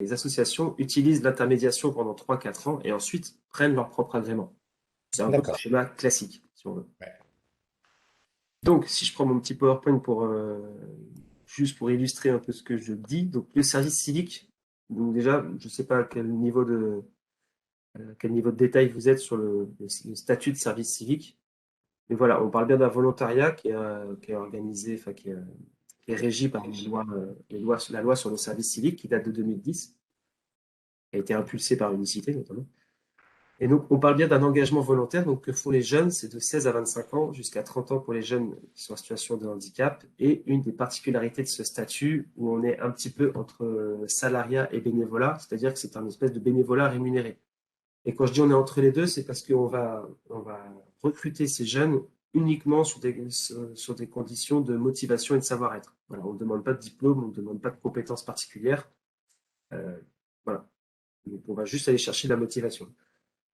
les associations utilisent l'intermédiation pendant 3-4 ans et ensuite prennent leur propre agrément. C'est un peu le D'accord. schéma classique, si on veut. Ouais. Donc, si je prends mon petit PowerPoint juste pour illustrer un peu ce que je dis, donc le service civique, donc déjà, je ne sais pas à quel niveau de détail vous êtes sur le statut de service civique, mais voilà, on parle bien d'un volontariat qui est organisé, enfin qui est régi par la loi sur le service civique qui date de 2010, qui a été impulsée par Unicité notamment. Et donc, on parle bien d'un engagement volontaire donc, que font les jeunes, c'est de 16 à 25 ans, jusqu'à 30 ans pour les jeunes qui sont en situation de handicap. Et une des particularités de ce statut, où on est un petit peu entre salariat et bénévolat, c'est-à-dire que c'est un espèce de bénévolat rémunéré. Et quand je dis on est entre les deux, c'est parce qu'on va recruter ces jeunes uniquement sur des conditions de motivation et de savoir-être. Voilà, on ne demande pas de diplôme, on ne demande pas de compétences particulières. Euh, voilà. Donc, on va juste aller chercher la motivation.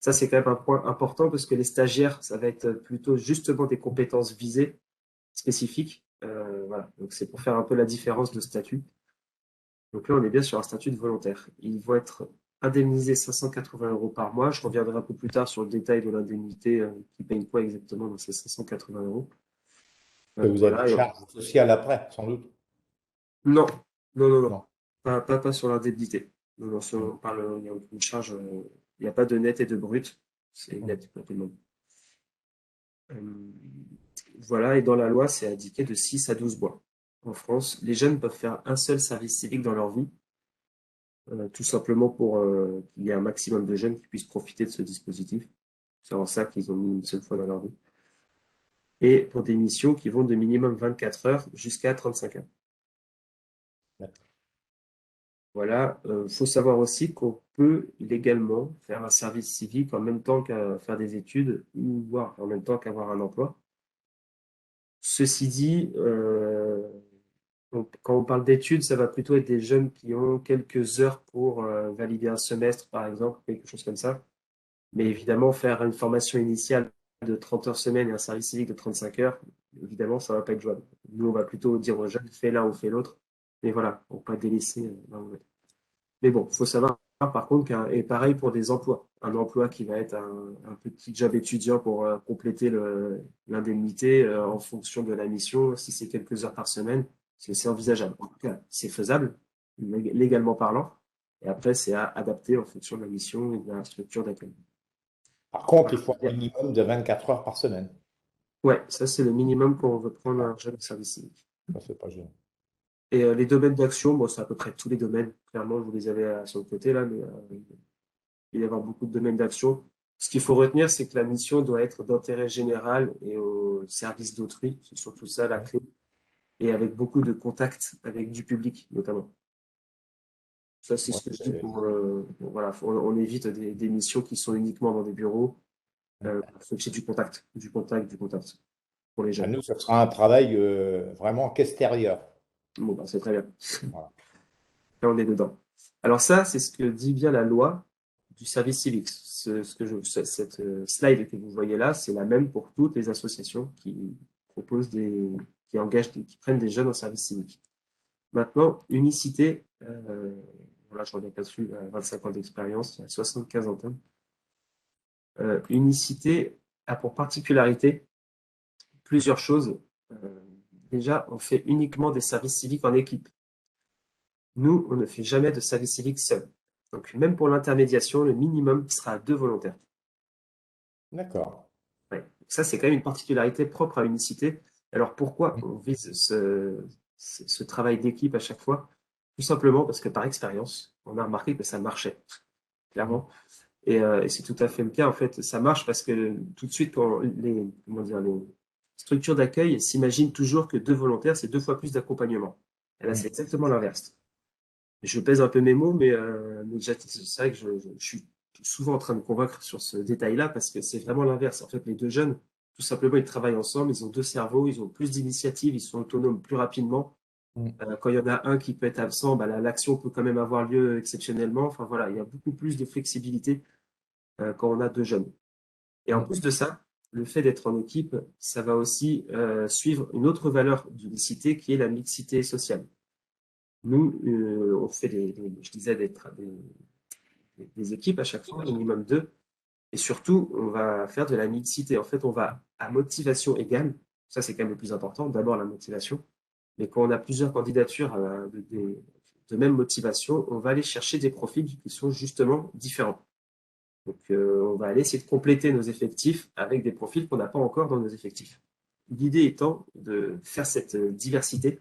Ça, c'est quand même un point important parce que les stagiaires, ça va être plutôt justement des compétences visées, spécifiques. Voilà. Donc, c'est pour faire un peu la différence de statut. Donc là, on est bien sur un statut de volontaire. Ils vont être indemnisés 580 euros par mois. Je reviendrai un peu plus tard sur le détail de l'indemnité qui paye quoi exactement dans ces 580 euros. Et vous avez des Voilà. charges sociales après, sans doute. Non, non, non, non. Non. Pas sur l'indemnité. Non, non, Mm. on parle, il y a une charge, il n'y a pas de net et de brut. C'est Mm. net pour tout le monde. Euh, Voilà, et dans la loi, c'est indiqué de 6 à 12 mois. En France, les jeunes peuvent faire un seul service civique dans leur vie, tout simplement pour qu'il y ait un maximum de jeunes qui puissent profiter de ce dispositif. C'est en ça qu'ils ont mis une seule fois dans leur vie. Et pour des missions qui vont de minimum 24 heures jusqu'à 35 heures. Voilà, faut savoir aussi qu'on peut légalement faire un service civique en même temps qu'à faire des études ou voire en même temps qu'avoir un emploi. Ceci dit, donc, quand on parle d'études, ça va plutôt être des jeunes qui ont quelques heures pour valider un semestre, par exemple, quelque chose comme ça. Mais évidemment, faire une formation initiale de 30 heures semaine et un service civique de 35 heures, évidemment, ça ne va pas être jouable. Nous, on va plutôt dire aux jeunes, fais l'un ou fais l'autre. Mais voilà, pour ne pas délaisser l'un ou l'autre. Mais bon, il faut savoir, par contre, et pareil pour des emplois. Un emploi qui va être un petit job étudiant pour compléter l'indemnité en fonction de la mission, si c'est quelques heures par semaine, c'est envisageable. En tout cas, c'est faisable, légalement parlant. Et après, c'est à adapter en fonction de la mission et de la structure d'accueil. Par contre, il Voilà. faut un minimum de 24 heures par semaine. Ouais, ça, c'est le minimum quand on veut prendre un jeune service civique. Ça, c'est pas gênant. Et les domaines d'action, bon, c'est à peu près tous les domaines. Clairement, vous les avez sur le côté là, mais il va y avoir beaucoup de domaines d'action. Ce qu'il faut retenir, c'est que la mission doit être d'intérêt général et au service d'autrui. C'est surtout ça la clé. Et avec beaucoup de contacts avec du public, notamment. Ça, c'est Ouais, ce que je dis voilà, on évite des missions qui sont uniquement dans des bureaux. Faut que c'est du contact, du contact, du contact pour les à jeunes. nous, ce sera un travail vraiment qu'extérieur. Bon, bah, c'est très bien. Voilà. Là, on est dedans. Alors ça, c'est ce que dit bien la loi du service civique. Cette slide que vous voyez là, c'est la même pour toutes les associations qui proposent qui engagent, qui prennent des jeunes en service civique. Maintenant, Unicité, voilà, je reviens là-dessus, 25 ans d'expérience, 75 ans. Unicité a pour particularité plusieurs choses. Euh, Déjà, on fait uniquement des services civiques en équipe. Nous, on ne fait jamais de service civique seul. Donc, même pour l'intermédiation, le minimum sera à 2 volontaires. D'accord. Ouais. Ça, c'est quand même une particularité propre à Unicité. Alors, pourquoi on vise ce travail d'équipe à chaque fois? Tout simplement parce que par expérience, on a remarqué que ça marchait, clairement. Et c'est tout à fait le cas, en fait. Ça marche parce que tout de suite, quand comment dire, les structures d'accueil s'imaginent toujours que 2 volontaires, c'est 2 fois plus d'accompagnement. Et là, c'est exactement l'inverse. Je pèse un peu mes mots, mais c'est vrai que je suis souvent en train de me convaincre sur ce détail-là parce que c'est vraiment l'inverse. En fait, les deux jeunes, tout simplement, ils travaillent ensemble, ils ont 2 cerveaux, ils ont plus d'initiatives, ils sont autonomes plus rapidement. Quand il y en a un qui peut être absent, bah, l'action peut quand même avoir lieu exceptionnellement. Enfin voilà, il y a beaucoup plus de flexibilité quand on a 2 jeunes. Et en plus de ça, le fait d'être en équipe, ça va aussi suivre une autre valeur d'unicité qui est la mixité sociale. Nous, on fait je disais, des équipes à chaque fois, minimum deux. Et surtout, on va faire de la mixité. En fait, on va à motivation égale. Ça, c'est quand même le plus important. D'abord, la motivation. Mais quand on a plusieurs candidatures de même motivation, on va aller chercher des profils qui sont justement différents. Donc, on va aller essayer de compléter nos effectifs avec des profils qu'on n'a pas encore dans nos effectifs. L'idée étant de faire cette diversité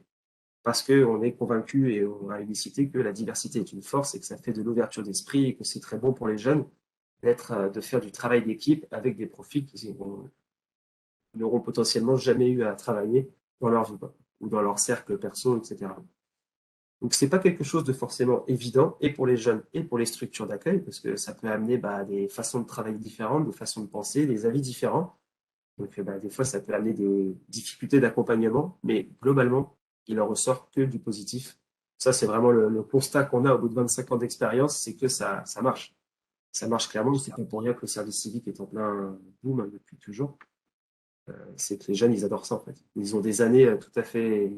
parce qu'on est convaincu et on a unicité que la diversité est une force et que ça fait de l'ouverture d'esprit et que c'est très bon pour les jeunes de faire du travail d'équipe avec des profils qui n'auront potentiellement jamais eu à travailler dans leur vie, quoi, ou dans leur cercle perso, etc. Donc, c'est pas quelque chose de forcément évident, et pour les jeunes et pour les structures d'accueil, parce que ça peut amener des façons de travailler différentes, des façons de penser, des avis différents. Donc, des fois, ça peut amener des difficultés d'accompagnement, mais globalement, il en ressort que du positif. Ça, c'est vraiment le constat qu'on a au bout de 25 ans d'expérience, c'est que ça marche. Ça marche clairement, c'est pas pour rien que le service civique est en plein boom depuis toujours. C'est que les jeunes, ils adorent ça, en fait. Ils ont des années tout à fait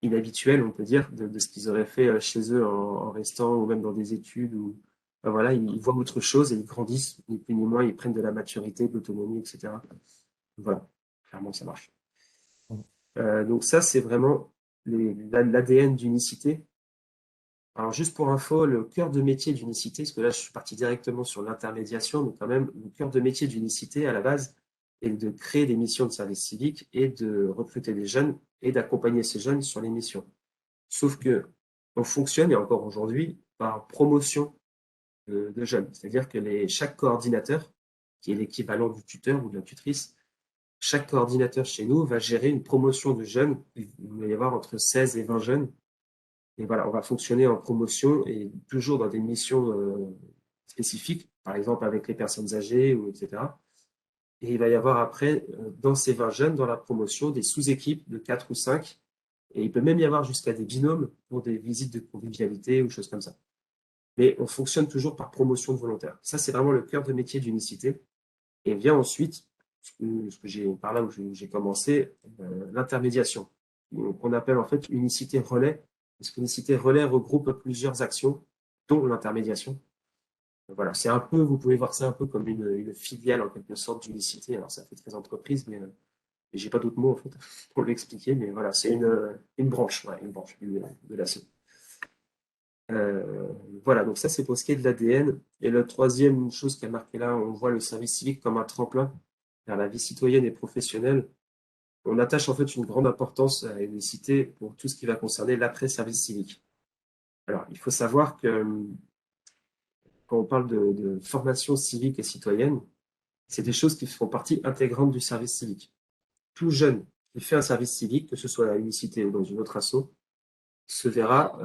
inhabituelles, on peut dire, de ce qu'ils auraient fait chez eux en restant ou même dans des études. Voilà, ils voient autre chose et ils grandissent, ni plus ni moins, ils prennent de la maturité, de l'autonomie, etc. Voilà, clairement, ça marche. Donc ça, c'est vraiment l'ADN d'unicité. Alors juste pour info, le cœur de métier d'unicité, parce que là, je suis parti directement sur l'intermédiation, mais quand même, le cœur de métier d'unicité, à la base, est de créer des missions de service civique et de recruter des jeunes et d'accompagner ces jeunes sur les missions. Sauf que on fonctionne, et encore aujourd'hui, par promotion de jeunes. C'est-à-dire que chaque coordinateur, qui est l'équivalent du tuteur ou de la tutrice, chaque coordinateur chez nous va gérer une promotion de jeunes. Il va y avoir entre 16 et 20 jeunes. Et voilà, on va fonctionner en promotion et toujours dans des missions spécifiques, par exemple avec les personnes âgées, ou etc. Et il va y avoir après, dans ces 20 jeunes, dans la promotion, des sous-équipes de 4 ou 5. Et il peut même y avoir jusqu'à des binômes pour des visites de convivialité ou choses comme ça. Mais on fonctionne toujours par promotion de volontaires. Ça, c'est vraiment le cœur de métier d'unicité. Et vient ensuite, par là où j'ai commencé, l'intermédiation, qu'on appelle en fait unicité relais, parce qu'unicité relais regroupe plusieurs actions, dont l'intermédiation. Voilà, c'est un peu, vous pouvez voir ça un peu comme une filiale en quelque sorte d'unicité. Alors ça fait très entreprise, mais j'ai pas d'autres mots en fait pour l'expliquer, mais voilà, c'est une branche, ouais, une branche de l'ASSO. Euh, voilà, donc ça c'est pour ce qui est de l'ADN. Et la troisième chose qui a marqué là, on voit le service civique comme un tremplin vers la vie citoyenne et professionnelle. On attache en fait une grande importance à l'unicité pour tout ce qui va concerner l'après-service civique. Alors, il faut savoir que quand on parle de formation civique et citoyenne, c'est des choses qui font partie intégrante du service civique. Tout jeune qui fait un service civique, que ce soit à l'unicité ou dans une autre asso, se verra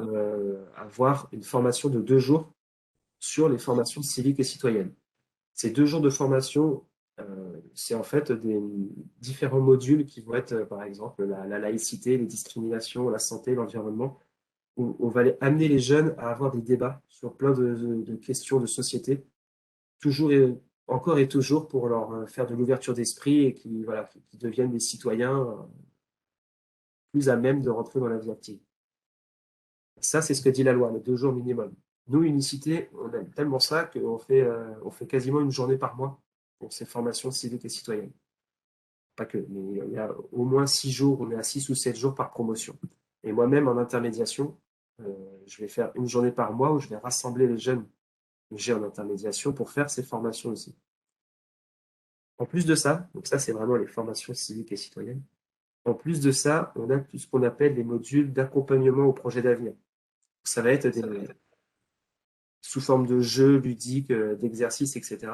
avoir une formation de 2 jours sur les formations civiques et citoyennes. Ces 2 jours de formation, c'est en fait des différents modules qui vont être, par exemple, la laïcité, les discriminations, la santé, l'environnement, où on va amener les jeunes à avoir des débats sur plein de questions de société, toujours et encore et toujours pour leur faire de l'ouverture d'esprit et voilà, qui deviennent des citoyens plus à même de rentrer dans la vie active. Ça, c'est ce que dit la loi, les 2 jours minimum. Nous, Unicité, on aime tellement ça on fait quasiment une journée par mois pour ces formations civiques et citoyennes. Pas que, mais il y a au moins 6 jours, on est à 6 ou 7 jours par promotion. Et moi-même, en intermédiation, je vais faire une journée par mois où je vais rassembler les jeunes que j'ai en intermédiation pour faire ces formations aussi. En plus de ça, donc ça, c'est vraiment les formations civiques et citoyennes. En plus de ça, on a tout ce qu'on appelle les modules d'accompagnement au projet d'avenir. Ça va être sous forme de jeux ludiques, d'exercices, etc.,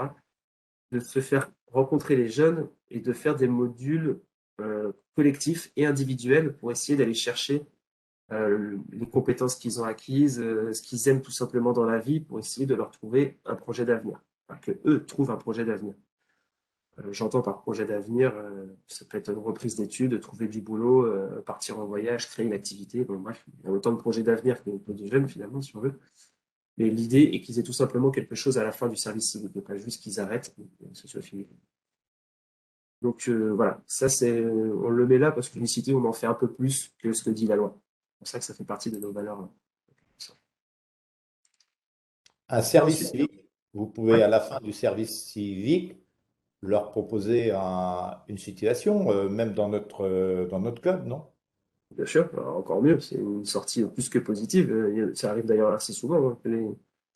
de se faire rencontrer les jeunes et de faire des modules collectifs et individuels pour essayer d'aller chercher les compétences qu'ils ont acquises, ce qu'ils aiment tout simplement dans la vie pour essayer de leur trouver un projet d'avenir, enfin, que eux trouvent un projet d'avenir. J'entends par projet d'avenir, ça peut être une reprise d'études, trouver du boulot, partir en voyage, créer une activité. Bon, bref, il y a autant de projets d'avenir que de jeunes finalement, si on veut. Mais l'idée est qu'ils aient tout simplement quelque chose à la fin du service civique, et pas juste qu'ils arrêtent, et ce soit fini. Donc voilà, ça c'est, on le met là parce qu'unicité, on en fait un peu plus que ce que dit la loi. pour ça que ça fait partie de nos valeurs. Un Et service ensuite, civique, vous ouais, pouvez à la fin du service civique leur proposer une situation, même dans notre club, non? bien sûr, alors encore mieux, c'est une sortie plus que positive. Ça arrive d'ailleurs assez souvent, hein, que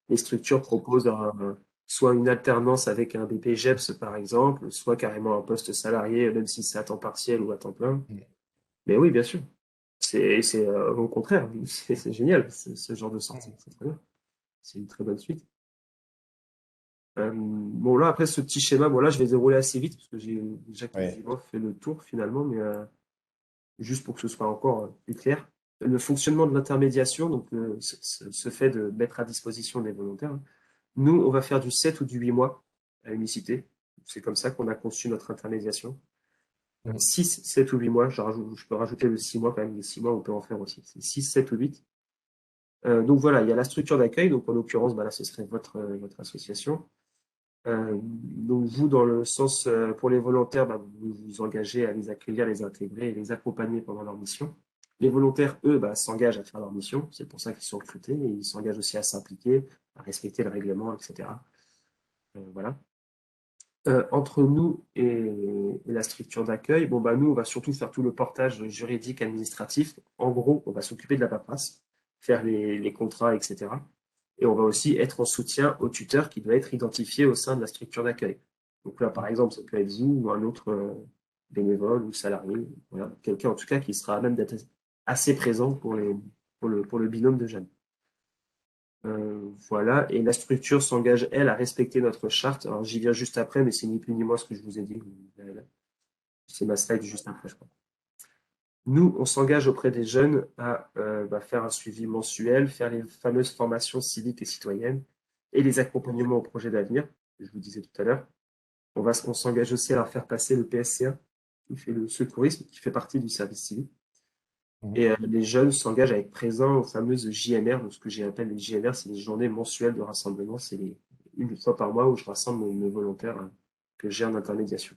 les structures proposent soit une alternance avec un BPGEPS, par exemple, soit carrément un poste salarié, même si c'est à temps partiel ou à temps plein. Mais oui, bien sûr. Au contraire, c'est génial, ce genre de sortie. C'est très bien. C'est une très bonne suite. Bon, là, après ce petit schéma, bon, là, je vais dérouler assez vite parce que j'ai déjà Oui, quasiment fait le tour finalement, mais juste pour que ce soit encore plus clair. Le fonctionnement de l'intermédiation, donc ce fait de mettre à disposition des volontaires, hein. Nous, on va faire du 7 ou du 8 mois à Unicité. C'est comme ça qu'on a conçu notre intermédiation. 6, 7 ou 8 mois, je peux rajouter le 6 mois quand même, les 6 mois, on peut en faire aussi. C'est 6, 7 ou 8. Donc voilà, il y a la structure d'accueil, donc en l'occurrence, bah là, ce serait votre association. Donc vous, dans le sens, pour les volontaires, bah, vous vous engagez à les accueillir, les intégrer et les accompagner pendant leur mission. Les volontaires, eux, bah, s'engagent à faire leur mission. C'est pour ça qu'ils sont recrutés et ils s'engagent aussi à s'impliquer, à respecter le règlement, etc. Voilà. Entre nous et la structure d'accueil, bon, bah, nous, on va surtout faire tout le portage juridique, administratif. En gros, on va s'occuper de la paperasse, faire les contrats, etc. Et on va aussi être en soutien au tuteur qui doit être identifié au sein de la structure d'accueil. Donc là, par exemple, ça peut être vous ou un autre bénévole ou salarié, voilà, quelqu'un en tout cas qui sera à même d'être assez présent pour le binôme de jeunes. Voilà, et la structure s'engage, elle, à respecter notre charte. Alors j'y viens juste après, mais c'est ni plus ni moins ce que je vous ai dit. C'est ma slide juste après, je crois. Nous, on s'engage auprès des jeunes à bah, faire un suivi mensuel, faire les fameuses formations civiques et citoyennes et les accompagnements au projet d'avenir, que je vous disais tout à l'heure. On s'engage aussi à leur faire passer le PSC1, qui fait le secourisme, qui fait partie du service civique. Et les jeunes s'engagent à être présents aux fameuses JMR. Donc, ce que j'appelle les JMR, c'est les journées mensuelles de rassemblement. C'est une fois par mois où je rassemble mes volontaires que j'ai en intermédiation.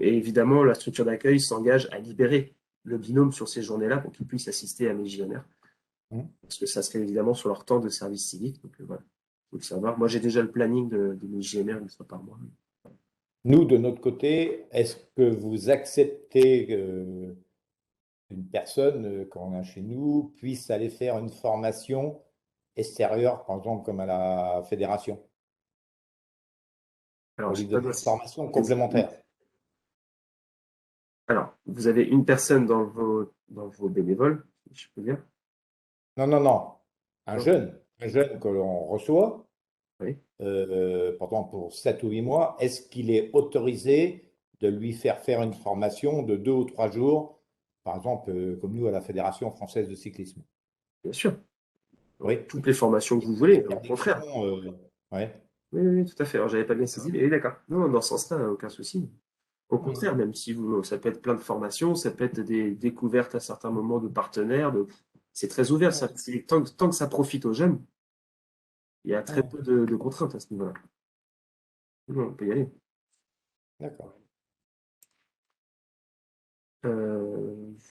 Et évidemment, la structure d'accueil s'engage à libérer le binôme sur ces journées-là pour qu'ils puissent assister à mes JMR. Parce que ça se fait évidemment sur leur temps de service civique. Donc voilà, il faut le savoir. Moi, j'ai déjà le planning de mes JMR une fois par mois. nous, de notre côté, est-ce que vous acceptez qu'une personne, quand on est chez nous, puisse aller faire une formation extérieure, par exemple, comme à la fédération, Alors, pour lui j'ai pas donner bien une formation saisi. complémentaire? Alors, vous avez une personne dans vos bénévoles, si je peux dire. Non, non, non. Non? Un jeune que l'on reçoit, Oui, par exemple pour 7 ou 8 mois, est-ce qu'il est autorisé de lui faire une formation de 2 ou 3 jours, par exemple, comme nous à la Fédération française de cyclisme? bien sûr. Oui. Toutes les formations que vous voulez, au Interdiction, contraire. ouais. Oui, oui, tout à fait. Alors, j'avais pas bien saisi, D'accord. mais oui, d'accord. Non, non, dans ce sens-là, aucun souci. Au Mhm. contraire, même si ça peut être plein de formations, ça peut être des découvertes à certains moments de partenaires. C'est très ouvert. Tant que ça profite aux jeunes, il y a très peu de contraintes à ce niveau-là. Non, on peut y aller. D'accord.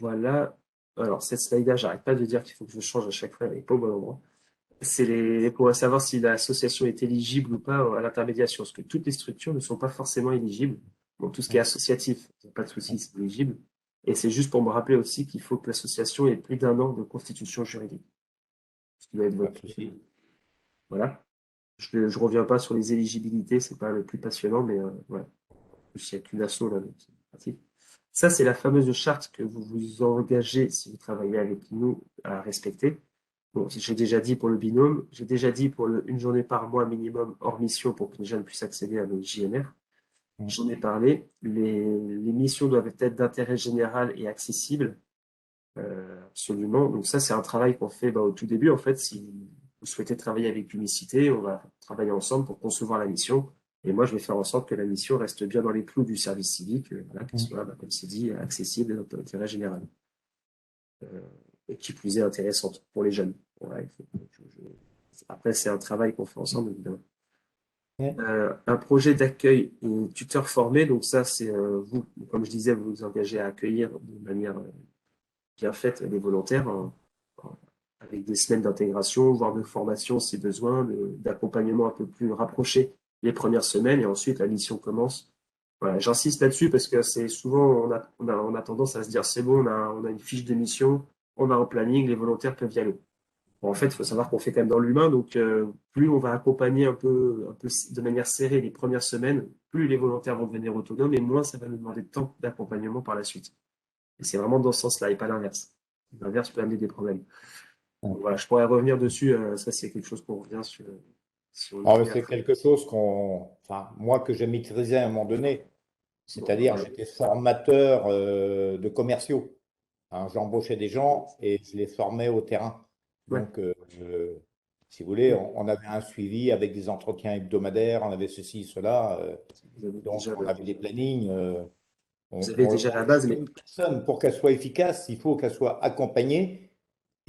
Voilà. Alors, cette slide-là, j'arrête pas de dire qu'il faut que je change à chaque fois, elle n'est pas au bon endroit. Pour savoir si l'association est éligible ou pas à l'intermédiation, parce que toutes les structures ne sont pas forcément éligibles. Bon, tout ce qui est Mhm. associatif, pas de souci, c'est éligible. Et c'est juste pour me rappeler aussi qu'il faut que l'association ait plus d'1 an de constitution juridique. Ce qui doit être Pas votre. de souci. Voilà. Je reviens pas sur les éligibilités, c'est pas le plus passionnant, mais voilà. En plus, il n'y a qu'une asso là, donc c'est pratique. Ça, c'est la fameuse charte que vous vous engagez, si vous travaillez avec nous, à respecter. Bon, j'ai déjà dit pour le binôme, j'ai déjà dit pour une journée par mois minimum hors mission pour que les jeunes puissent accéder à nos JMR. Mhm. J'en ai parlé. Les missions doivent être d'intérêt général et accessibles, absolument. Donc ça, c'est un travail qu'on fait bah, au tout début. En fait, si vous souhaitez travailler avec Unicité, on va travailler ensemble pour concevoir la mission. Et moi, je vais faire en sorte que la mission reste bien dans les clous du service civique, voilà, qu'elle soit, bah, comme c'est dit, accessible et d'intérêt général. Euh, et qui plus est intéressante pour les jeunes. Voilà, après, c'est un travail qu'on fait ensemble, évidemment. Mhm. Un projet d'accueil et tuteur formé, donc ça, c'est vous, comme je disais, vous vous engagez à accueillir de manière bien faites les volontaires, avec des semaines d'intégration, voire de formation si besoin, d'accompagnement un peu plus rapproché les premières semaines, et ensuite la mission commence. Voilà, j'insiste là-dessus parce que c'est souvent, on a tendance à se dire c'est bon, on a une fiche de mission, on a un planning, les volontaires peuvent y aller. Bon, en fait, il faut savoir qu'on fait quand même dans l'humain, donc plus on va accompagner un peu de manière serrée les premières semaines, plus les volontaires vont devenir autonomes et moins ça va nous demander de temps d'accompagnement par la suite. Et c'est vraiment dans ce sens-là et pas l'inverse. L'inverse peut amener des problèmes. Donc, voilà, je pourrais revenir dessus, ça c'est quelque chose qu'on revient sur, si on est Alors, amené à c'est travailler. quelque chose enfin, moi que j'ai maîtrisé à un moment donné, Bon, bah, c'est-à-dire voilà. j'étais formateur de commerciaux. Hein, j'embauchais des gens et je les formais au terrain. Ouais, Donc, si vous voulez, on avait un suivi avec des entretiens hebdomadaires, on avait ceci, cela. Donc, on avait des plannings. Vous avez déjà la base, mais Une personne, pour qu'elle soit efficace, il faut qu'elle soit accompagnée.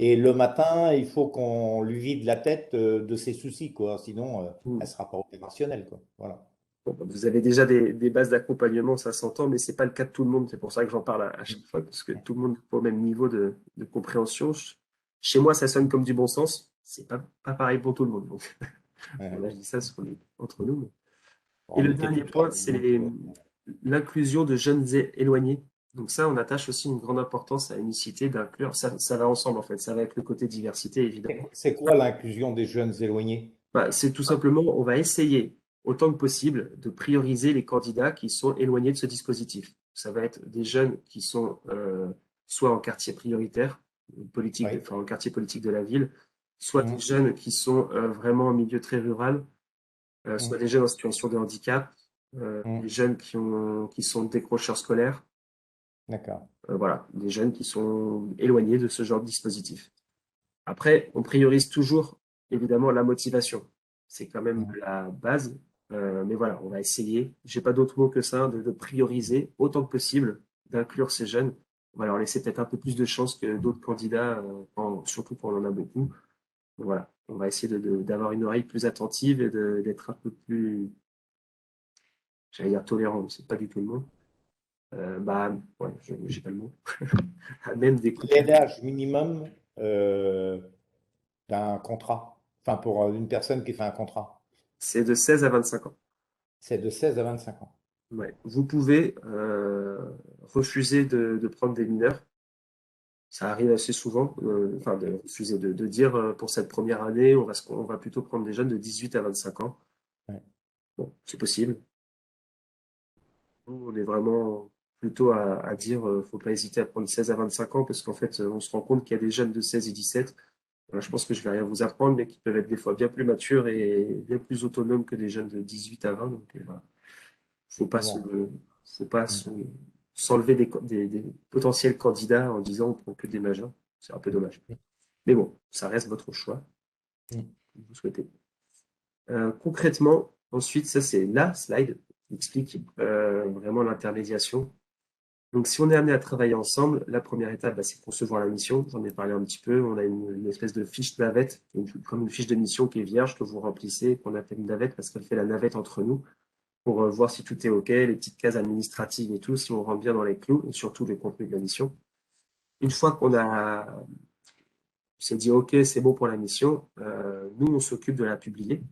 Et le matin, il faut qu'on lui vide la tête de ses soucis, quoi. Sinon, elle ne hmm, sera pas opérationnelle, quoi. Voilà. bon, bah, vous avez déjà des bases d'accompagnement, ça s'entend, mais c'est pas le cas de tout le monde. C'est pour ça que j'en parle à chaque fois, parce que tout le monde n'est pas au même niveau de compréhension. Chez moi, ça sonne comme du bon sens. C'est pas pareil pour tout le monde. Donc, Ouais. là, je dis ça entre nous. Et On le était dernier tuteur, point, nous, c'est donc, l'inclusion de jeunes éloignés. Donc ça, on attache aussi une grande importance à l'unicité d'inclure. Ça va ensemble, en fait. Ça va avec le côté diversité, évidemment. c'est quoi l'inclusion des jeunes éloignés? Bah, c'est tout simplement, on va essayer, autant que possible, de prioriser les candidats qui sont éloignés de ce dispositif. Ça va être des jeunes qui sont soit en quartier prioritaire, Oui. enfin, en quartier politique de la ville, soit des Hum, jeunes qui sont vraiment en milieu très rural, soit hum, des jeunes en situation de handicap, des hum. jeunes qui sont décrocheurs scolaires, D'accord. voilà, des jeunes qui sont éloignés de ce genre de dispositif. Après, on priorise toujours, évidemment, la motivation. C'est quand même Hum, la base. Mais voilà, on va essayer, j'ai pas d'autre mot que ça, de prioriser autant que possible, d'inclure ces jeunes. On va leur laisser peut-être un peu plus de chance que d'autres candidats, surtout quand on en a beaucoup. Donc voilà, on va essayer d'avoir une oreille plus attentive et d'être un peu plus, j'allais dire tolérant, mais c'est pas du tout le mot. Bah, ouais, j'ai pas le mot. À même Quel est d'écouter. l'âge minimum d'un contrat? Enfin, pour une personne qui fait un contrat. C'est de 16 à 25 ans. C'est de 16 à 25 ans. Ouais. Vous pouvez refuser de prendre des mineurs. Ça arrive assez souvent, enfin de refuser de dire pour cette première année, on va plutôt prendre des jeunes de 18 à 25 ans. Ouais. Bon, c'est possible. Nous, on est vraiment plutôt à dire faut pas hésiter à prendre 16 à 25 ans parce qu'en fait, on se rend compte qu'il y a des jeunes de 16 et 17. Je pense que je vais rien vous apprendre, mais qui peuvent être des fois bien plus matures et bien plus autonomes que des jeunes de 18 à 20. Donc, voilà. Faut pas se, Bon. faut pas Hum, s'enlever des potentiels candidats en disant on prend que des majeurs. C'est un peu dommage. hum, Mais bon, ça reste votre choix, hum. si vous souhaitez. Concrètement, ensuite, ça c'est la slide qui explique vraiment l'intermédiation. Donc, si on est amené à travailler ensemble, la première étape, bah, c'est concevoir la mission. J'en ai parlé un petit peu. On a une espèce de fiche navette, comme une fiche de mission qui est vierge que vous remplissez, qu'on appelle une navette parce qu'elle fait la navette entre nous pour voir si tout est OK, les petites cases administratives et tout, si on rentre bien dans les clous, et surtout le contenu de la mission. Une fois s'est dit OK, c'est bon pour la mission, nous, on s'occupe de la publier.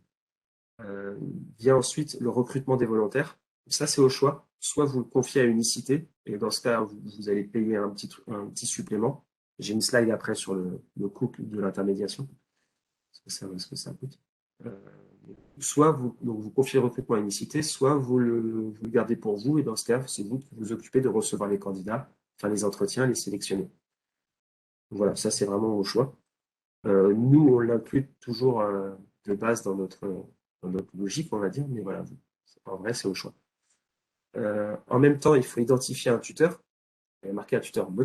Euh, Vient ensuite le recrutement des volontaires. Ça, c'est au choix. Soit vous le confiez à une unicité, et dans ce cas, vous allez payer un petit supplément. J'ai une slide après sur le coût de l'intermédiation, ce que ça coûte. Euh, Soit donc vous confiez le recrutement à une unicité, soit vous le gardez pour vous, et dans ce cas, c'est vous qui vous occupez de recevoir les candidats, faire les entretiens, les sélectionner. Voilà, ça c'est vraiment au choix. Nous, on l'inclut toujours de base dans notre logique, on va dire, mais voilà, en vrai, c'est au choix. En même temps, il faut identifier un tuteur, marquer un tuteur Hum.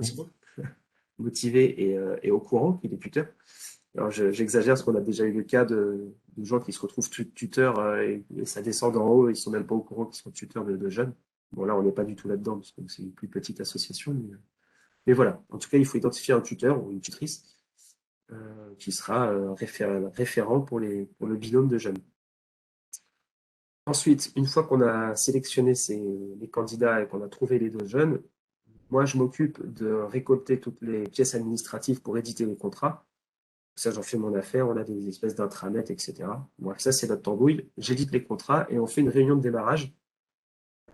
motivé et au courant qu'il est tuteur. Alors, j'exagère parce qu'on a déjà eu le cas de gens qui se retrouvent tuteurs et ça descend d'en haut, ils sont même pas au courant qu'ils sont tuteurs de jeunes. Bon, là, on n'est pas du tout là-dedans parce que c'est une plus petite association. Mais voilà, en tout cas, il faut identifier un tuteur ou une tutrice qui sera référent pour pour le binôme de jeunes. Ensuite, une fois qu'on a sélectionné les candidats et qu'on a trouvé les deux jeunes, Moi, je m'occupe de récolter toutes les pièces administratives pour éditer les contrats. Ça, j'en fais mon affaire. On a des espèces d'intranet, etc. Bref, ça, c'est notre tambouille. J'édite les contrats et on fait une réunion de démarrage.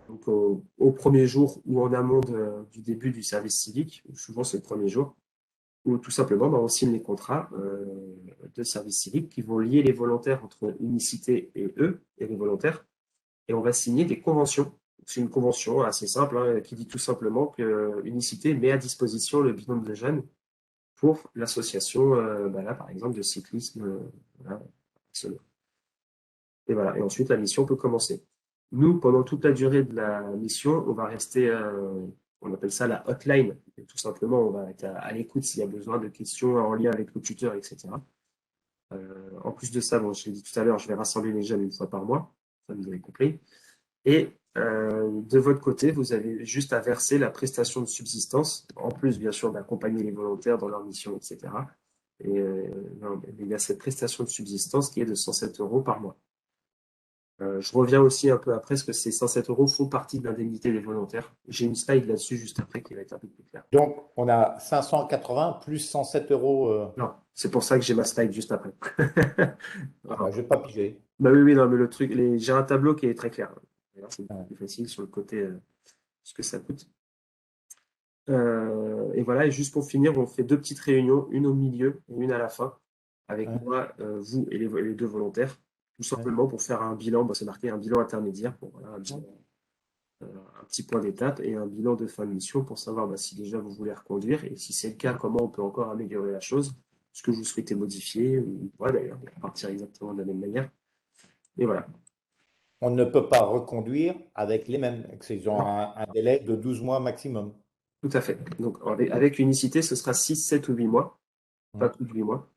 Donc, au premier jour ou en amont du début du service civique, souvent c'est le premier jour, où tout simplement, on signe les contrats de service civique qui vont lier les volontaires entre Unicité et eux, et les volontaires. Et on va signer des conventions. C'est une convention assez simple, hein, qui dit tout simplement que Unicité met à disposition le binôme de jeunes pour l'association, là, par exemple, de cyclisme. Voilà, et voilà. Et ensuite, la mission peut commencer. Nous, pendant toute la durée de la mission, on va rester, on appelle ça la hotline. Et tout simplement, on va être à l'écoute s'il y a besoin de questions en lien avec le tuteur, etc. En plus de ça, bon, je l'ai dit tout à l'heure, je vais rassembler les jeunes une fois par mois. Ça, vous avez compris. Et de votre côté, vous avez juste à verser la prestation de subsistance, en plus, bien sûr, d'accompagner les volontaires dans leur mission, etc. Et il y a cette prestation de subsistance qui est de 107 € par mois. Je reviens aussi un peu après, parce que ces 107 € font partie de l'indemnité des volontaires. J'ai une slide là-dessus juste après qui va être un peu plus claire. Donc, on a 580 plus 107 euros. Non, c'est pour ça que j'ai ma slide juste après. Ah bah, je n'ai pas pigé. Bah oui, oui, non, mais le truc, j'ai un tableau qui est très clair. D'ailleurs, c'est Ouais. plus facile sur le côté, ce que ça coûte. Et voilà, et juste pour finir, on fait deux petites réunions, une au milieu et une à la fin, avec Ouais. moi, vous et les deux volontaires, tout Ouais. simplement pour faire un bilan. Bon, c'est marqué un bilan intermédiaire, bon, voilà, un petit point d'étape et un bilan de fin de mission pour savoir si déjà vous voulez reconduire et si c'est le cas, comment on peut encore améliorer la chose, ce que vous souhaitez modifier, ou pas d'ailleurs, partir exactement de la même manière. Et voilà. On ne peut pas reconduire avec les mêmes. Ils ont Non, un délai de 12 mois maximum. tout à fait. Donc avec unicité, ce sera 6, 7 ou 8 mois, pas Ouais. plus de 8 mois.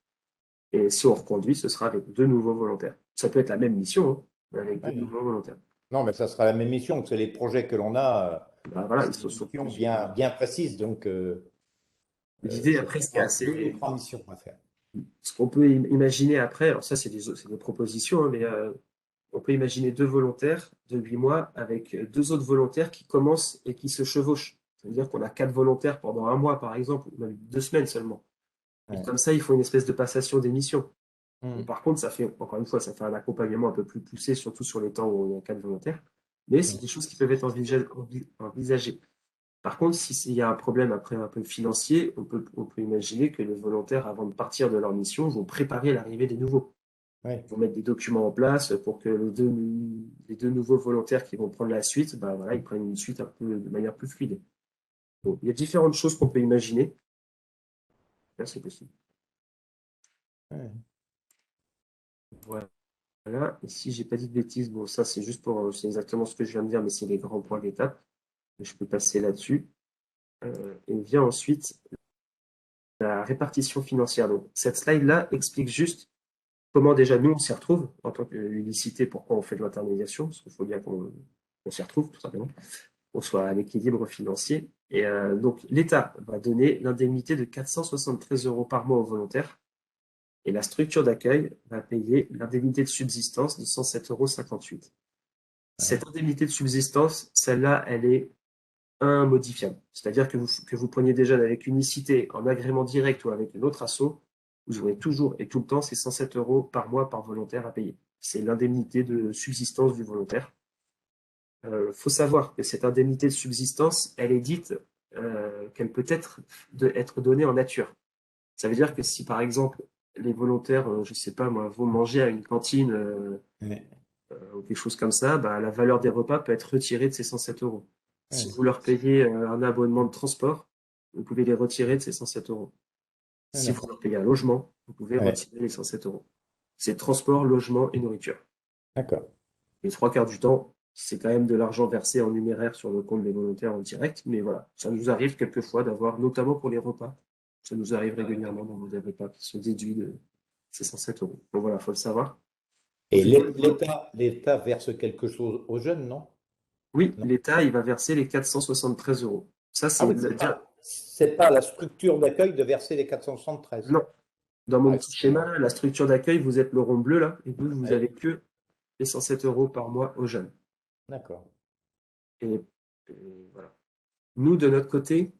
Et si on reconduit, ce sera avec deux nouveaux volontaires. Ça peut être la même mission, hein, mais avec deux Ouais. nouveaux volontaires. Non, mais ça sera la même mission. C'est les projets que l'on a. Ben voilà, ils C'est sont des sur missions plusieurs. bien précises. Donc, L'idée c'est après, pas ce qui est vous avez assez. trois missions à faire. Ce qu'on peut imaginer après, alors ça, c'est des propositions, hein, mais on peut imaginer deux volontaires de 8 mois avec deux autres volontaires qui commencent et qui se chevauchent. C'est-à-dire qu'on a quatre volontaires pendant un mois, par exemple, ou même 2 semaines seulement. Et Ouais. comme ça, il faut une espèce de passation des missions. Et Hmm. par contre, ça fait, encore une fois, ça fait un accompagnement un peu plus poussé, surtout sur les temps où il y a quatre volontaires. Mais c'est Hmm. des choses qui peuvent être envisagées. Par contre, s'il y a un problème après un peu financier, on peut imaginer que les volontaires, avant de partir de leur mission, vont préparer l'arrivée des nouveaux. Ouais. Ils vont mettre des documents en place pour que les deux nouveaux volontaires qui vont prendre la suite, voilà, ils prennent une suite un peu de manière plus fluide. Donc, il y a différentes choses qu'on peut imaginer. Là, c'est possible. Ouais. Voilà. Et si j'ai pas dit de bêtises, bon, ça, c'est juste pour, c'est exactement ce que je viens de dire, mais c'est les grands points d'étape. Je peux passer là-dessus. Et vient ensuite la répartition financière. Donc, cette slide-là explique juste comment déjà nous, on s'y retrouve en tant qu'unicité, pourquoi on fait de l'intermédiation, parce qu'il faut bien qu'on s'y retrouve, tout simplement, qu'on soit à l'équilibre financier. Et donc, l'État va donner l'indemnité de 473 € par mois aux volontaires, et la structure d'accueil va payer l'indemnité de subsistance de 107,58 €. Ouais. Cette indemnité de subsistance, celle-là, elle est immodifiable. C'est-à-dire que vous preniez des jeunes avec unicité, en agrément direct ou avec une autre asso, vous aurez toujours et tout le temps ces 107 € par mois par volontaire à payer. C'est l'indemnité de subsistance du volontaire. Faut savoir que cette indemnité de subsistance, elle est dite qu'elle peut être donnée en nature. Ça veut dire que si par exemple les volontaires, je ne sais pas moi, vont manger à une cantine Ouais. ou quelque chose comme ça, la valeur des repas peut être retirée de ces 107 euros. Si Ouais. vous leur payez un abonnement de transport, vous pouvez les retirer de ces 107 euros. Ouais, Si vous d'accord. leur payez un logement, vous pouvez Ouais. retirer les 107 euros. C'est transport, logement et nourriture. D'accord. Les trois quarts du temps, c'est quand même de l'argent versé en numéraire sur le compte des volontaires en direct, mais voilà, ça nous arrive quelquefois d'avoir, notamment pour les repas, ça nous arrive régulièrement d'avoir des repas qui sont déduits de ces 107 euros. Donc voilà, il faut le savoir. Et Ensuite, l'État verse quelque chose aux jeunes, non? oui, Non. l'État, il va verser les 473 euros. Ça, Ah c'est oui, c'est pas la structure d'accueil de verser les 473. non. Dans mon Ah, petit schéma, excusez-moi. là, la structure d'accueil, vous êtes le rond bleu, là, et vous avez Oui, que les 107 € par mois aux jeunes. d'accord. Et, et voilà. Nous, de notre côté,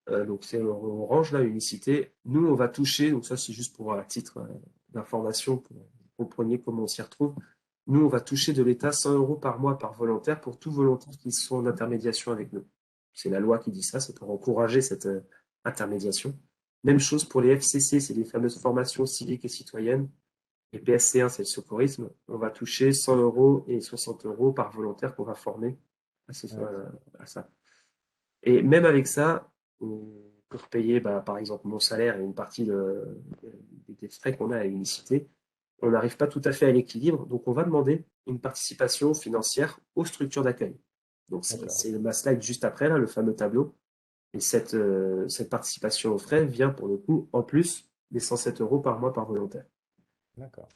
donc c'est Orange, là, Unicité, nous, on va toucher, donc ça, c'est juste pour à titre d'information, pour que vous compreniez comment on s'y retrouve. Nous, on va toucher de l'État 100 euros par mois par volontaire pour tout volontaire qui soit en intermédiation avec nous. C'est la loi qui dit ça, c'est pour encourager cette intermédiation. Même chose pour les FCC, c'est les fameuses formations civiques et citoyennes. Et PSC1, c'est le secourisme. On va toucher 100 euros et 60 euros par volontaire qu'on va former à ça. Et même avec ça, pour payer, par exemple, mon salaire et une partie des frais qu'on a à Unicité, on n'arrive pas tout à fait à l'équilibre. Donc, on va demander une participation financière aux structures d'accueil. Donc, c'est ma slide juste après, là, le fameux tableau. Et cette participation aux frais vient, pour le coup, en plus des 107 euros par mois par volontaire. D'accord.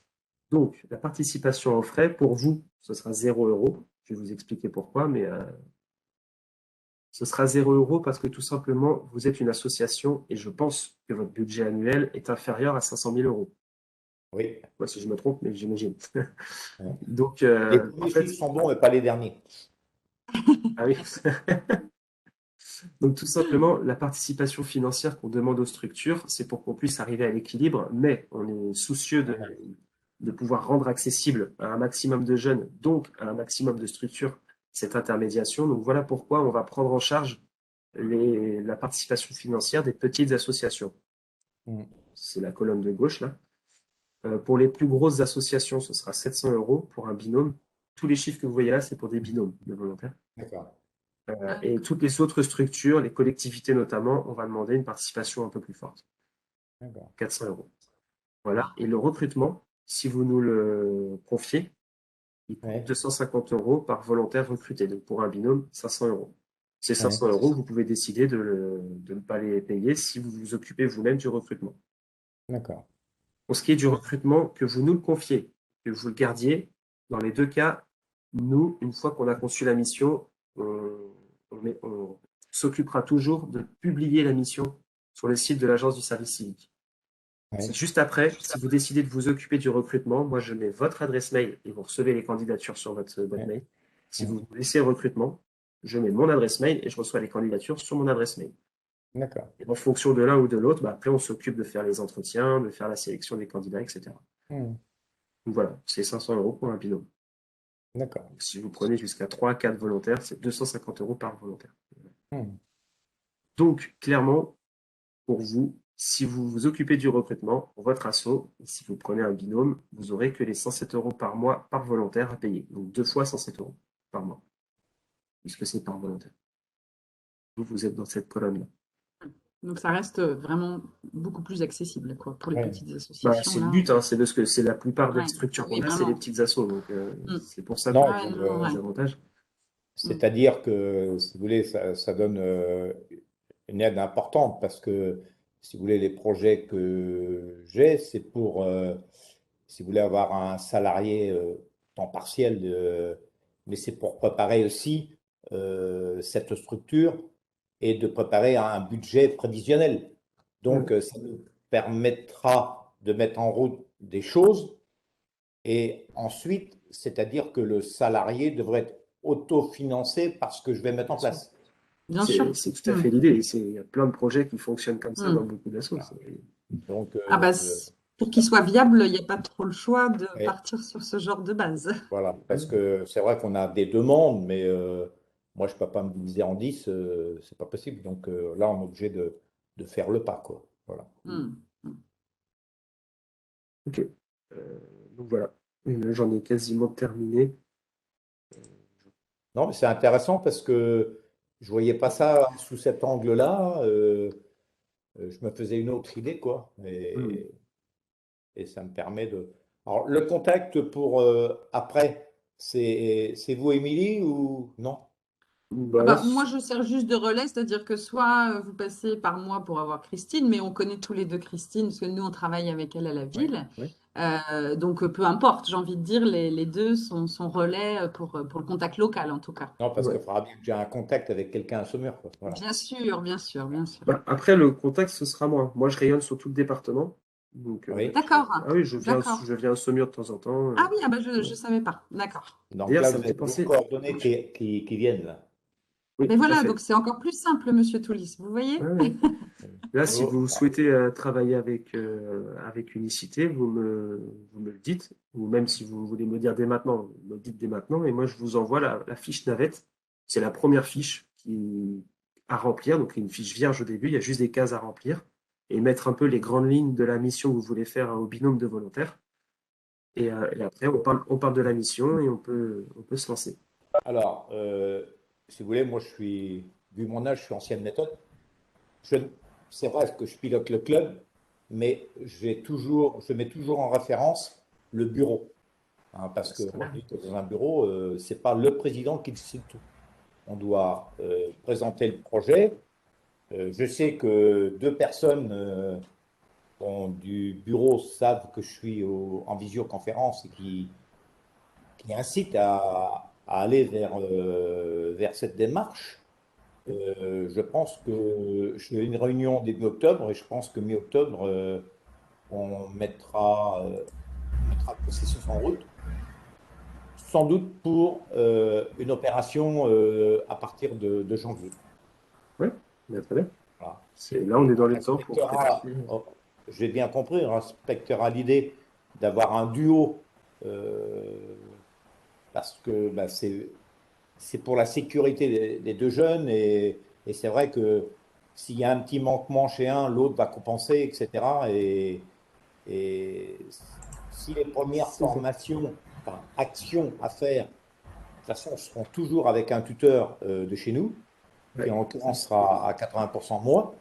Donc, la participation aux frais, pour vous, ce sera 0 euros. Je vais vous expliquer pourquoi, mais ce sera 0 euros parce que tout simplement, vous êtes une association et je pense que votre budget annuel est inférieur à 500 000 euros. Oui. Moi, si je me trompe, mais j'imagine. Ouais. Donc, Les en premiers fait, chiffres sont bons, mais pas les derniers. ah oui. Donc, tout simplement, la participation financière qu'on demande aux structures, c'est pour qu'on puisse arriver à l'équilibre, mais on est soucieux de pouvoir rendre accessible à un maximum de jeunes, donc à un maximum de structures, cette intermédiation. Donc, voilà pourquoi on va prendre en charge la participation financière des petites associations. Mm. C'est la colonne de gauche, là. Pour les plus grosses associations, ce sera 700 euros pour un binôme. Tous les chiffres que vous voyez là, c'est pour des binômes de volontaires. D'accord. Et toutes les autres structures, les collectivités notamment, on va demander une participation un peu plus forte, D'accord. 400 euros. Voilà. Et le recrutement, si vous nous le confiez, il coûte Ouais. 250 euros par volontaire recruté. Donc pour un binôme, 500 euros. Ces Ouais. 500 euros, vous pouvez décider de ne pas les payer si vous vous occupez vous-même du recrutement. D'accord. Pour ce qui est du recrutement, que vous nous le confiez, que vous le gardiez, dans les deux cas, nous, une fois qu'on a conçu la mission, on s'occupera toujours de publier la mission sur le site de l'Agence du service civique. Ouais. Juste après, si vous décidez de vous occuper du recrutement, moi je mets votre adresse mail et vous recevez les candidatures sur votre boîte Ouais. mail. Si Mm. vous laissez le recrutement, je mets mon adresse mail et je reçois les candidatures sur mon adresse mail. D'accord. Et en fonction de l'un ou de l'autre, après on s'occupe de faire les entretiens, de faire la sélection des candidats, etc. Mm. Donc voilà, c'est 500 euros pour un binôme. D'accord. Donc, si vous prenez jusqu'à 3 à 4 volontaires, c'est 250 euros par volontaire. Mm. Donc, clairement, pour vous, si vous vous occupez du recrutement, pour votre asso, si vous prenez un binôme, vous aurez que les 107 euros par mois par volontaire à payer. Donc, 2 fois 107 euros par mois, puisque c'est par volontaire. Vous êtes dans cette colonne-là. Donc ça reste vraiment beaucoup plus accessible, quoi, pour les Ouais. petites associations, C'est le là. but, hein, c'est parce que c'est la plupart des Ouais. structures Oui, qu'on a, c'est les vraiment. petites assos. Donc, Mm. c'est pour ça qu'on Non, a Ouais, puis, non, ouais. des avantages. c'est-à-dire que, si vous voulez, ça donne une aide importante parce que, si vous voulez, les projets que j'ai, c'est pour, si vous voulez, avoir un salarié temps partiel, mais c'est pour préparer aussi cette structure et de préparer un budget prévisionnel. Donc, Ouais. ça nous permettra de mettre en route des choses et ensuite, c'est-à-dire que le salarié devrait être autofinancé par ce que je vais mettre en Bien sûr. place. Bien sûr. C'est tout à Mm. fait l'idée. Il y a plein de projets qui fonctionnent comme ça dans Mm. beaucoup d'assos. Voilà. Donc, Ah bah, pour qu'il soit viable, il n'y a pas trop le choix de et partir sur ce genre de base. voilà, parce que c'est vrai qu'on a des demandes, mais moi, je ne peux pas me diviser en 10, c'est pas possible. Donc là, on est obligé de faire le pas, quoi. Voilà. Mm. Mm. Ok. Donc voilà. Et là, j'en ai quasiment terminé. Non, mais c'est intéressant parce que je voyais pas ça sous cet angle-là. Je me faisais une autre idée, quoi. Hmm. Et ça me permet de. Alors, le contact pour après, c'est vous, Émilie, ou non? Ah Voilà. bah, moi, je sers juste de relais, c'est-à-dire que soit vous passez par moi pour avoir Christine, mais on connaît tous les deux Christine, parce que nous, on travaille avec elle à la Oui, ville. oui. Donc, peu importe, j'ai envie de dire, les deux sont relais pour le contact local, en tout cas. Non, parce qu'il Ouais. faudra bien que j'ai un contact avec quelqu'un à Saumur, quoi. Voilà. Bien sûr, bien sûr, bien sûr. Après, le contact, ce sera moi. Moi, je rayonne sur tout le département. Donc, Oui. D'accord, ah oui, d'accord. je viens à Saumur de temps en temps. Ah oui, ah bah, je Ouais. ne savais pas. D'accord. Donc D'ailleurs, là, ça me vous fait avez vos penser. coordonnées qui viennent, là. Oui, Mais tout à voilà, fait. donc c'est encore plus simple, Monsieur Toulis, vous voyez? Ouais, ouais. Là, si Oh, vous souhaitez travailler avec Unicité, vous me le dites, ou même si vous voulez me le dire dès maintenant, vous me le dites dès maintenant, et moi je vous envoie la fiche navette. C'est la première fiche à remplir, donc une fiche vierge au début, il y a juste des cases à remplir, et mettre un peu les grandes lignes de la mission que vous voulez faire au binôme de volontaires. Et après, on parle de la mission et on peut se lancer. alors, si vous voulez, moi, vu mon âge, je suis ancienne méthode. Je- c'est vrai que je pilote le club, mais je mets toujours en référence le bureau. Hein, parce C'est très qu'on bien. dit que dans un bureau, c'est pas le président qui décide tout. On doit présenter le projet. Je sais que deux personnes du bureau savent que je suis en visioconférence et qui incitent à aller vers cette démarche. Je pense que je fais une réunion début octobre et je pense que mi-octobre, on mettra le processus en route, sans doute pour une opération à partir de janvier. Oui, très bien. Voilà. Là, on est On dans les temps pour respectera, préparer. oh, j'ai bien compris, on respectera l'idée d'avoir un duo parce que bah, c'est pour la sécurité des deux jeunes et c'est vrai que s'il y a un petit manquement chez un, l'autre va compenser, etc. Et si les premières C'est ça. formations, enfin, actions à faire, de toute façon, seront toujours avec un tuteur de chez nous, qui Ouais, en l'occurrence sera à 80% moi,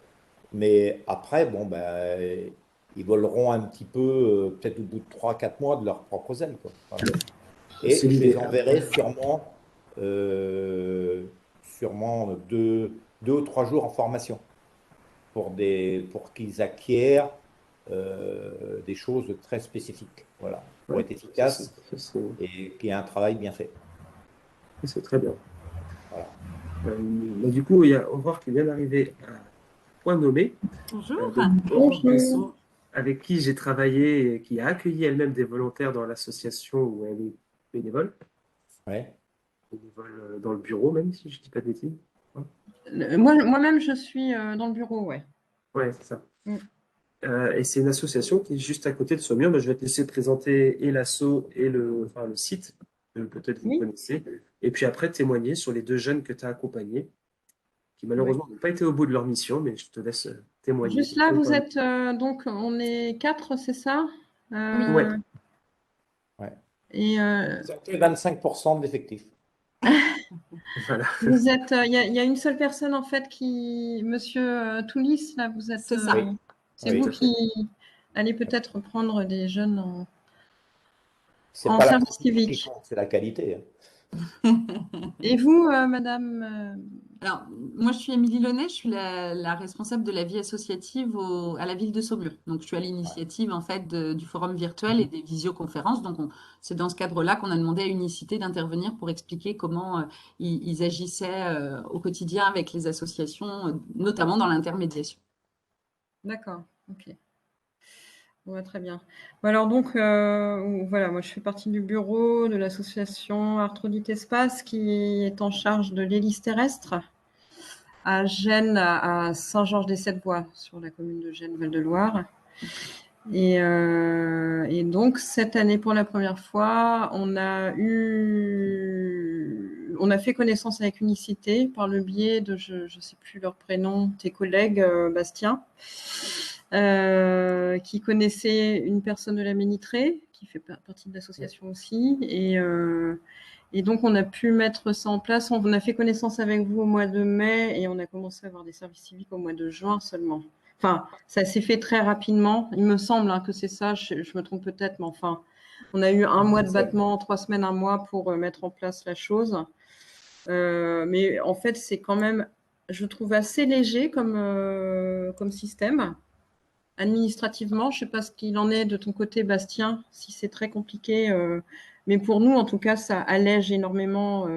mais après, bon, ben, ils voleront un petit peu, peut-être au bout de 3 4 mois, de leurs propres ailes, quoi. Voilà. c'est Et je les l'idée. enverrai sûrement 2 ou 3 jours en formation pour qu'ils acquièrent des choses très spécifiques, voilà, pour Ouais, être ça, efficaces c'est et qu'il y ait un travail bien fait. c'est très bien. Voilà. Bah, du coup, on va voir qu'il vient d'arriver à point nommé. Bonjour. Donc, Aurore Bonjour. Besson, avec qui j'ai travaillé et qui a accueilli elle-même des volontaires dans l'association où elle est bénévole, Ouais. dans le bureau même, si je ne dis pas de bêtises. Moi-même, je suis dans le bureau, ouais. Ouais, c'est ça. Mm. Et c'est une association qui est juste à côté de Saumur. Mais je vais te laisser présenter et l'asso et le site, que peut-être vous Oui, connaissez. Et puis après, témoigner sur les deux jeunes que tu as accompagnés, qui ouais. malheureusement n'ont pas été au bout de leur mission, mais je te laisse témoigner. Juste là, vous êtes donc, on est 4, c'est ça? Oui. Ouais, Ouais. Et Ça fait 25% d'effectifs. voilà. vous êtes, il y a une seule personne en fait Monsieur Toulis, là, vous êtes, C'est ça. Oui, c'est Tout oui. vous à fait. qui allez peut-être prendre des jeunes C'est en pas la service quantité qui civique. compte, c'est la qualité. Et vous, Madame, Alors, moi, je suis Émilie Launay, je suis la responsable de la vie associative à la ville de Saumur. Donc, je suis à Ouais. l'initiative, en fait, du forum virtuel et des visioconférences. Donc, c'est dans ce cadre-là qu'on a demandé à Unicité d'intervenir pour expliquer comment ils agissaient au quotidien avec les associations, notamment dans l'intermédiation. d'accord, ok. Ouais, très bien. Bon, alors donc, voilà, moi je fais partie du bureau de l'association Arthrodite Espace qui est en charge de l'hélice terrestre à Gênes, à Saint-Georges-des-Sept-Bois, sur la commune de Gênes, Val-de-Loire. Et donc, cette année, pour la première fois, on a fait connaissance avec Unicité par le biais de, je ne sais plus leur prénom, tes collègues, Bastien, qui connaissait une personne de la Ménitrée, qui fait partie de l'association aussi. Et donc, on a pu mettre ça en place. On a fait connaissance avec vous au mois de mai et on a commencé à avoir des services civiques au mois de juin seulement. Enfin, ça s'est fait très rapidement. Il me semble que c'est ça. Je me trompe peut-être, mais enfin, on a eu un mois de battement, 3 semaines, un mois pour mettre en place la chose. Mais en fait, c'est quand même, je trouve, assez léger comme système. Administrativement, je ne sais pas ce qu'il en est de ton côté, Bastien, si c'est très compliqué. Mais pour nous, en tout cas, ça allège énormément.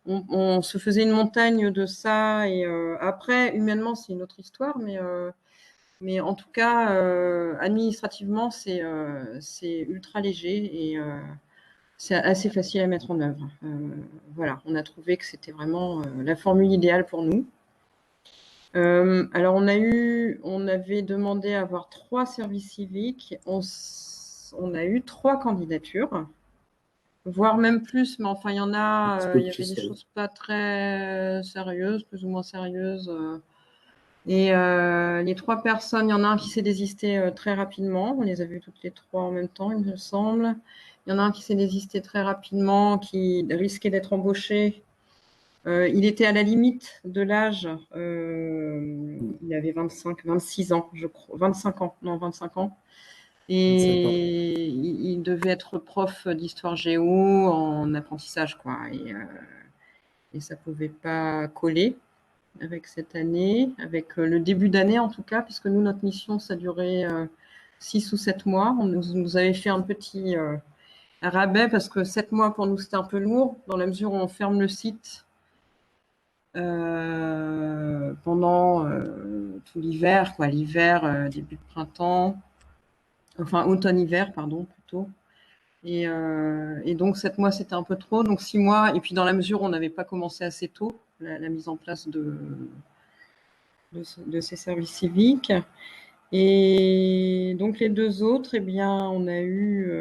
On se faisait une montagne de ça. Et après, humainement, c'est une autre histoire. Mais en tout cas, administrativement, c'est ultra léger. Et c'est assez facile à mettre en œuvre. Voilà, on a trouvé que c'était vraiment la formule idéale pour nous. Alors, on avait demandé à avoir 3 services civiques. On a eu 3 candidatures, voire même plus, mais enfin, il y en Un a, petit peu il y avait plus, des oui. choses pas très sérieuses, plus ou moins sérieuses. Et les 3 personnes, il y en a un qui s'est désisté très rapidement. On les a vues toutes les 3 en même temps, il me semble. Il y en a un qui s'est désisté très rapidement, qui risquait d'être embauché. Il était à la limite de l'âge. Il avait 26 ans, je crois. 25 ans, non, 25 ans. 25 ans. Et il devait être prof d'histoire géo en apprentissage, quoi. Et ça ne pouvait pas coller avec cette année, avec le début d'année en tout cas, puisque nous, notre mission, ça durait 6 ou 7 mois. On nous avait fait un petit rabais parce que 7 mois pour nous, c'était un peu lourd, dans la mesure où on ferme le site pendant tout l'hiver, quoi, l'hiver, début de printemps, enfin automne-hiver, pardon, plutôt. Et donc 7 mois, c'était un peu trop, donc 6 mois. Et puis dans la mesure où on n'avait pas commencé assez tôt la mise en place de ces services civiques. Et donc les 2 autres, eh bien, on a eu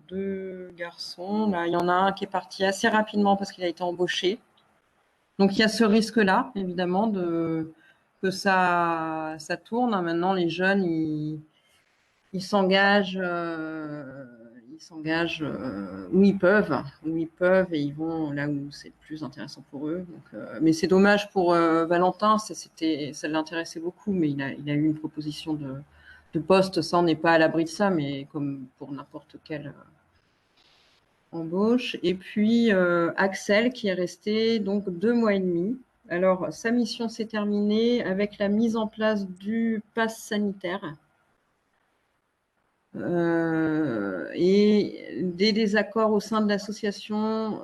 2 garçons. Là, il y en a un qui est parti assez rapidement parce qu'il a été embauché. Donc il y a ce risque-là, évidemment, que ça tourne. Maintenant, les jeunes, ils s'engagent où ils peuvent, et ils vont là où c'est le plus intéressant pour eux. Donc, mais c'est dommage pour Valentin, ça l'intéressait beaucoup, mais il a eu une proposition de poste. Ça, on n'est pas à l'abri de ça, mais comme pour n'importe quelle embauche. Et puis Axel qui est resté donc 2 mois et demi. Alors sa mission s'est terminée avec la mise en place du pass sanitaire. Et des désaccords au sein de l'association.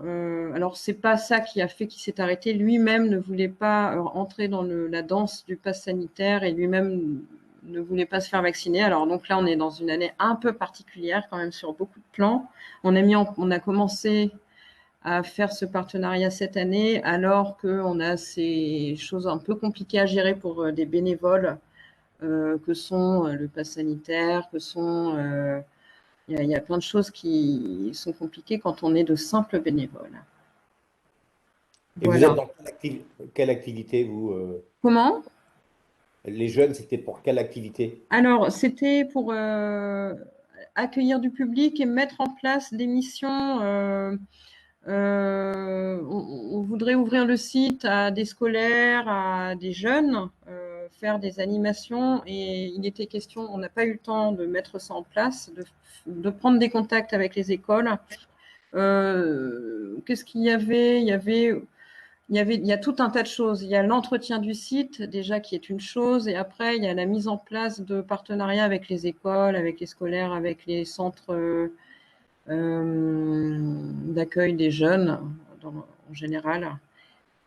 Alors c'est pas ça qui a fait qu'il s'est arrêté. Lui-même ne voulait pas entrer dans la danse du pass sanitaire et lui-même ne voulait pas se faire vacciner. Alors donc là, on est dans une année un peu particulière quand même sur beaucoup de plans. On a commencé à faire ce partenariat cette année alors qu'on a ces choses un peu compliquées à gérer pour des bénévoles que sont le pass sanitaire, il y a plein de choses qui sont compliquées quand on est de simples bénévoles. Et vous Voilà. êtes dans quelle activité, vous Comment? Les jeunes, c'était pour quelle activité? Alors, c'était pour accueillir du public et mettre en place des missions. On voudrait ouvrir le site à des scolaires, à des jeunes, faire des animations. Et il était question, on n'a pas eu le temps de mettre ça en place, de prendre des contacts avec les écoles. Qu'est-ce qu'il y avait? Il y a tout un tas de choses. Il y a l'entretien du site, déjà, qui est une chose. Et après, il y a la mise en place de partenariats avec les écoles, avec les scolaires, avec les centres d'accueil des jeunes, en général.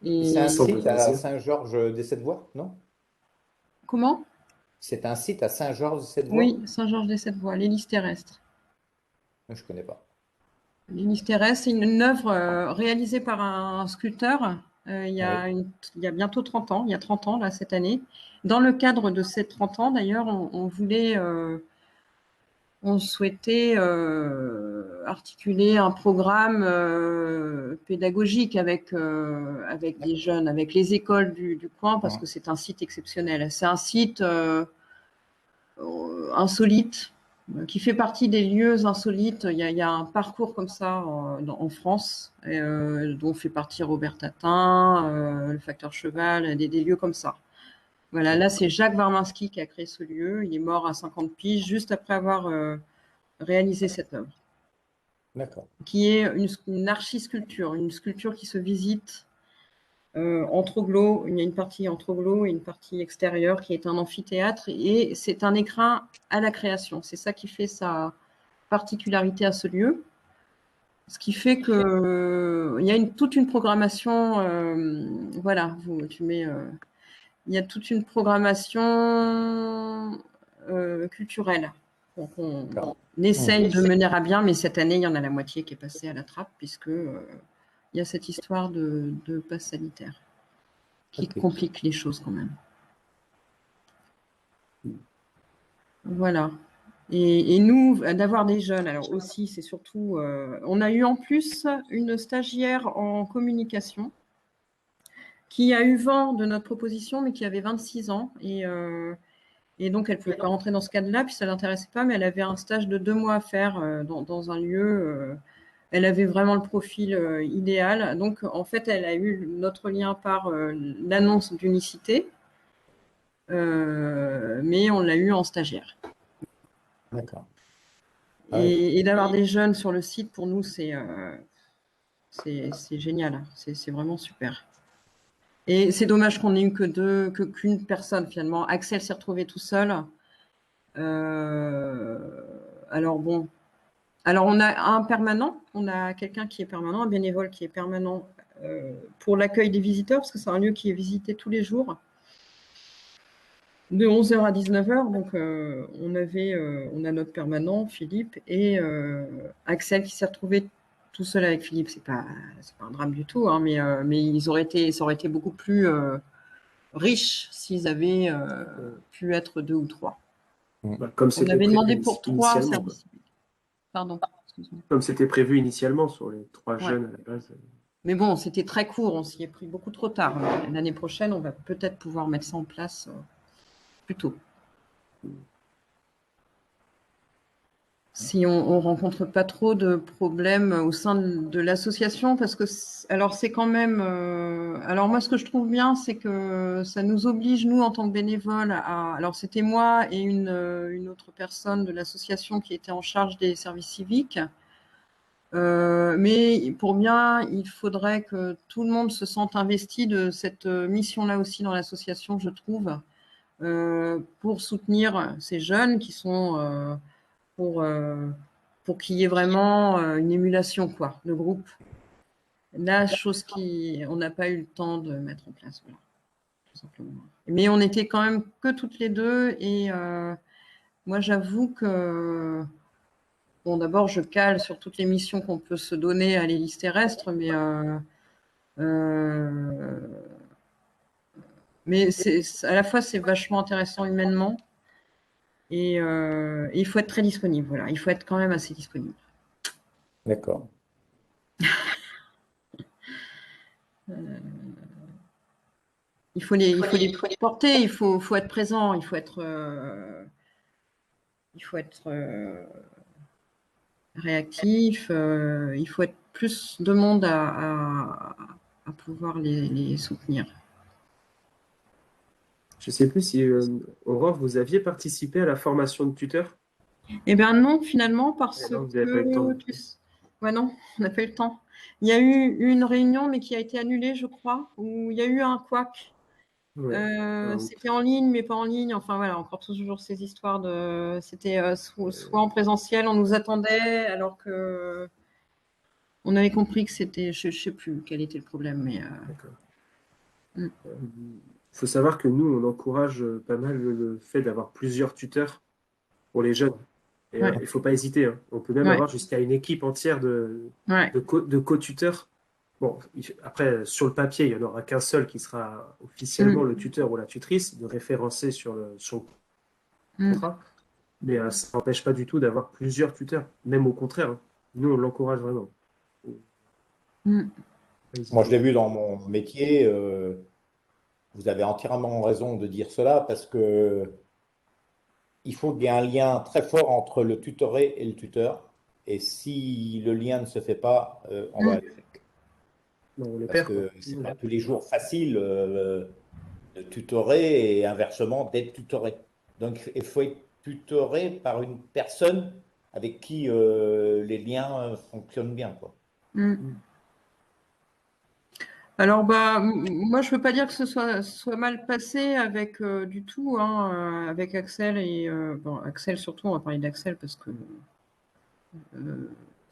C'est un Et Sans site à loisir. Saint-Georges-des-Sept-Voies, non? comment? C'est un site à Saint-Georges-des-Sept-Voies? Oui, Saint-Georges-des-Sept-Voies, l'hélice terrestre. Je ne connais pas. L'hélice terrestre, c'est une œuvre réalisée par un sculpteur il Oui. y a bientôt 30 ans, il y a 30 ans, là, cette année. Dans le cadre de ces 30 ans, d'ailleurs, on souhaitait articuler un programme pédagogique avec des jeunes, avec les écoles du coin, parce que c'est un site exceptionnel. C'est un site insolite, qui fait partie des lieux insolites. Il y a un parcours comme ça en France, dont fait partie Robert Tatin, le Facteur Cheval, des lieux comme ça. Voilà, là, c'est Jacques Warminski qui a créé ce lieu. Il est mort à 50 piges, juste après avoir réalisé cette œuvre, D'accord. qui est une archisculpture, une sculpture qui se visite en troglo. Il y a une partie en troglo et une partie extérieure qui est un amphithéâtre, et c'est un écrin à la création. C'est ça qui fait sa particularité à ce lieu. Ce qui fait que il y a toute une programmation. Voilà, tu mets. Il y a toute une programmation culturelle Donc, on D'accord. essaye de mener à bien, mais cette année, il y en a la moitié qui est passée à la trappe, puisque il y a cette histoire de passe sanitaire qui Ok. complique les choses quand même. Voilà. Et nous, d'avoir des jeunes, alors aussi, c'est surtout, on a eu en plus une stagiaire en communication qui a eu vent de notre proposition, mais qui avait 26 ans. Et donc, elle ne pouvait pas rentrer dans ce cadre-là, puis ça ne l'intéressait pas, mais elle avait un stage de 2 mois à faire dans un lieu. Elle avait vraiment le profil idéal. Donc, en fait, elle a eu notre lien par l'annonce d'unicité, mais on l'a eu en stagiaire. D'accord. Ah oui. Et d'avoir des jeunes sur le site, pour nous, c'est génial. C'est vraiment super. Et c'est dommage qu'on n'ait eu qu'une personne, finalement. Axel s'est retrouvé tout seul. Alors, bon. Alors, on a un permanent. On a quelqu'un qui est permanent, un bénévole qui est permanent pour l'accueil des visiteurs, parce que c'est un lieu qui est visité tous les jours, de 11h à 19h. Donc, on a notre permanent, Philippe, et Axel qui s'est retrouvé tout seul avec Philippe. C'est pas un drame du tout, hein, mais ça aurait été beaucoup plus riche s'ils avaient pu être 2 ou 3. Bah, comme On c'était avait demandé prévu pour 3 initialement, quoi. services civiques. Pardon, excuse-moi. Comme c'était prévu initialement sur les 3 Ouais. jeunes à la base. Mais bon, c'était très court, on s'y est pris beaucoup trop tard. L'année prochaine, on va peut-être pouvoir mettre ça en place plus tôt. Si on rencontre pas trop de problèmes au sein de l'association, parce que alors c'est quand même. Alors moi, ce que je trouve bien, c'est que ça nous oblige, nous, en tant que bénévoles, à. Alors c'était moi et une autre personne de l'association qui était en charge des services civiques. Mais pour bien, il faudrait que tout le monde se sente investi de cette mission-là aussi dans l'association, je trouve, pour soutenir ces jeunes qui sont pour qu'il y ait vraiment une émulation, quoi, de groupe. La chose on n'a pas eu le temps de mettre en place, voilà, tout simplement. Mais on était quand même que toutes les deux, et moi j'avoue que bon, d'abord je cale sur toutes les missions qu'on peut se donner à l'hélice terrestre, mais à la fois c'est vachement intéressant humainement, et il faut être très disponible, voilà, il faut être quand même assez disponible. D'accord. Il faut les porter, il faut être présent, il faut être réactif, il faut être plus de monde à pouvoir les soutenir. Je ne sais plus si, Aurore, vous aviez participé à la formation de tuteur. Eh bien non, finalement, parce Non, vous n'avez pas eu le temps. Ouais, non, on n'a pas eu le temps. Il y a eu une réunion, mais qui a été annulée, je crois, où il y a eu un couac. Ouais. C'était en ligne, mais pas en ligne. Enfin voilà, encore toujours ces histoires de. C'était soit en présentiel, on nous attendait, alors que on avait compris que c'était. Je ne sais plus quel était le problème, mais. D'accord. Mm. Il faut savoir que nous, on encourage pas mal le fait d'avoir plusieurs tuteurs pour les jeunes. Et Ouais. il ne faut pas hésiter, hein. On peut même Ouais. avoir jusqu'à une équipe entière de co-tuteurs. Bon, après, sur le papier, il n'y en aura qu'un seul qui sera officiellement le tuteur ou la tutrice, de référencer sur le contrat. Mais ça n'empêche pas du tout d'avoir plusieurs tuteurs. Même au contraire, hein. Nous, on l'encourage vraiment. Moi, je l'ai vu dans mon métier. Vous avez entièrement raison de dire cela parce que il faut qu'il y ait un lien très fort entre le tutoré et le tuteur. Et si le lien ne se fait pas, on va à l'échec. Non, on les Parce perd, quoi. que c'est pas tous les jours facile de tutorer et inversement d'être tutoré. Donc, il faut être tutoré par une personne avec qui les liens fonctionnent bien, quoi. Alors, moi, je ne veux pas dire que ce soit mal passé avec du tout, hein, avec Axel et bon, Axel surtout, on va parler d'Axel parce que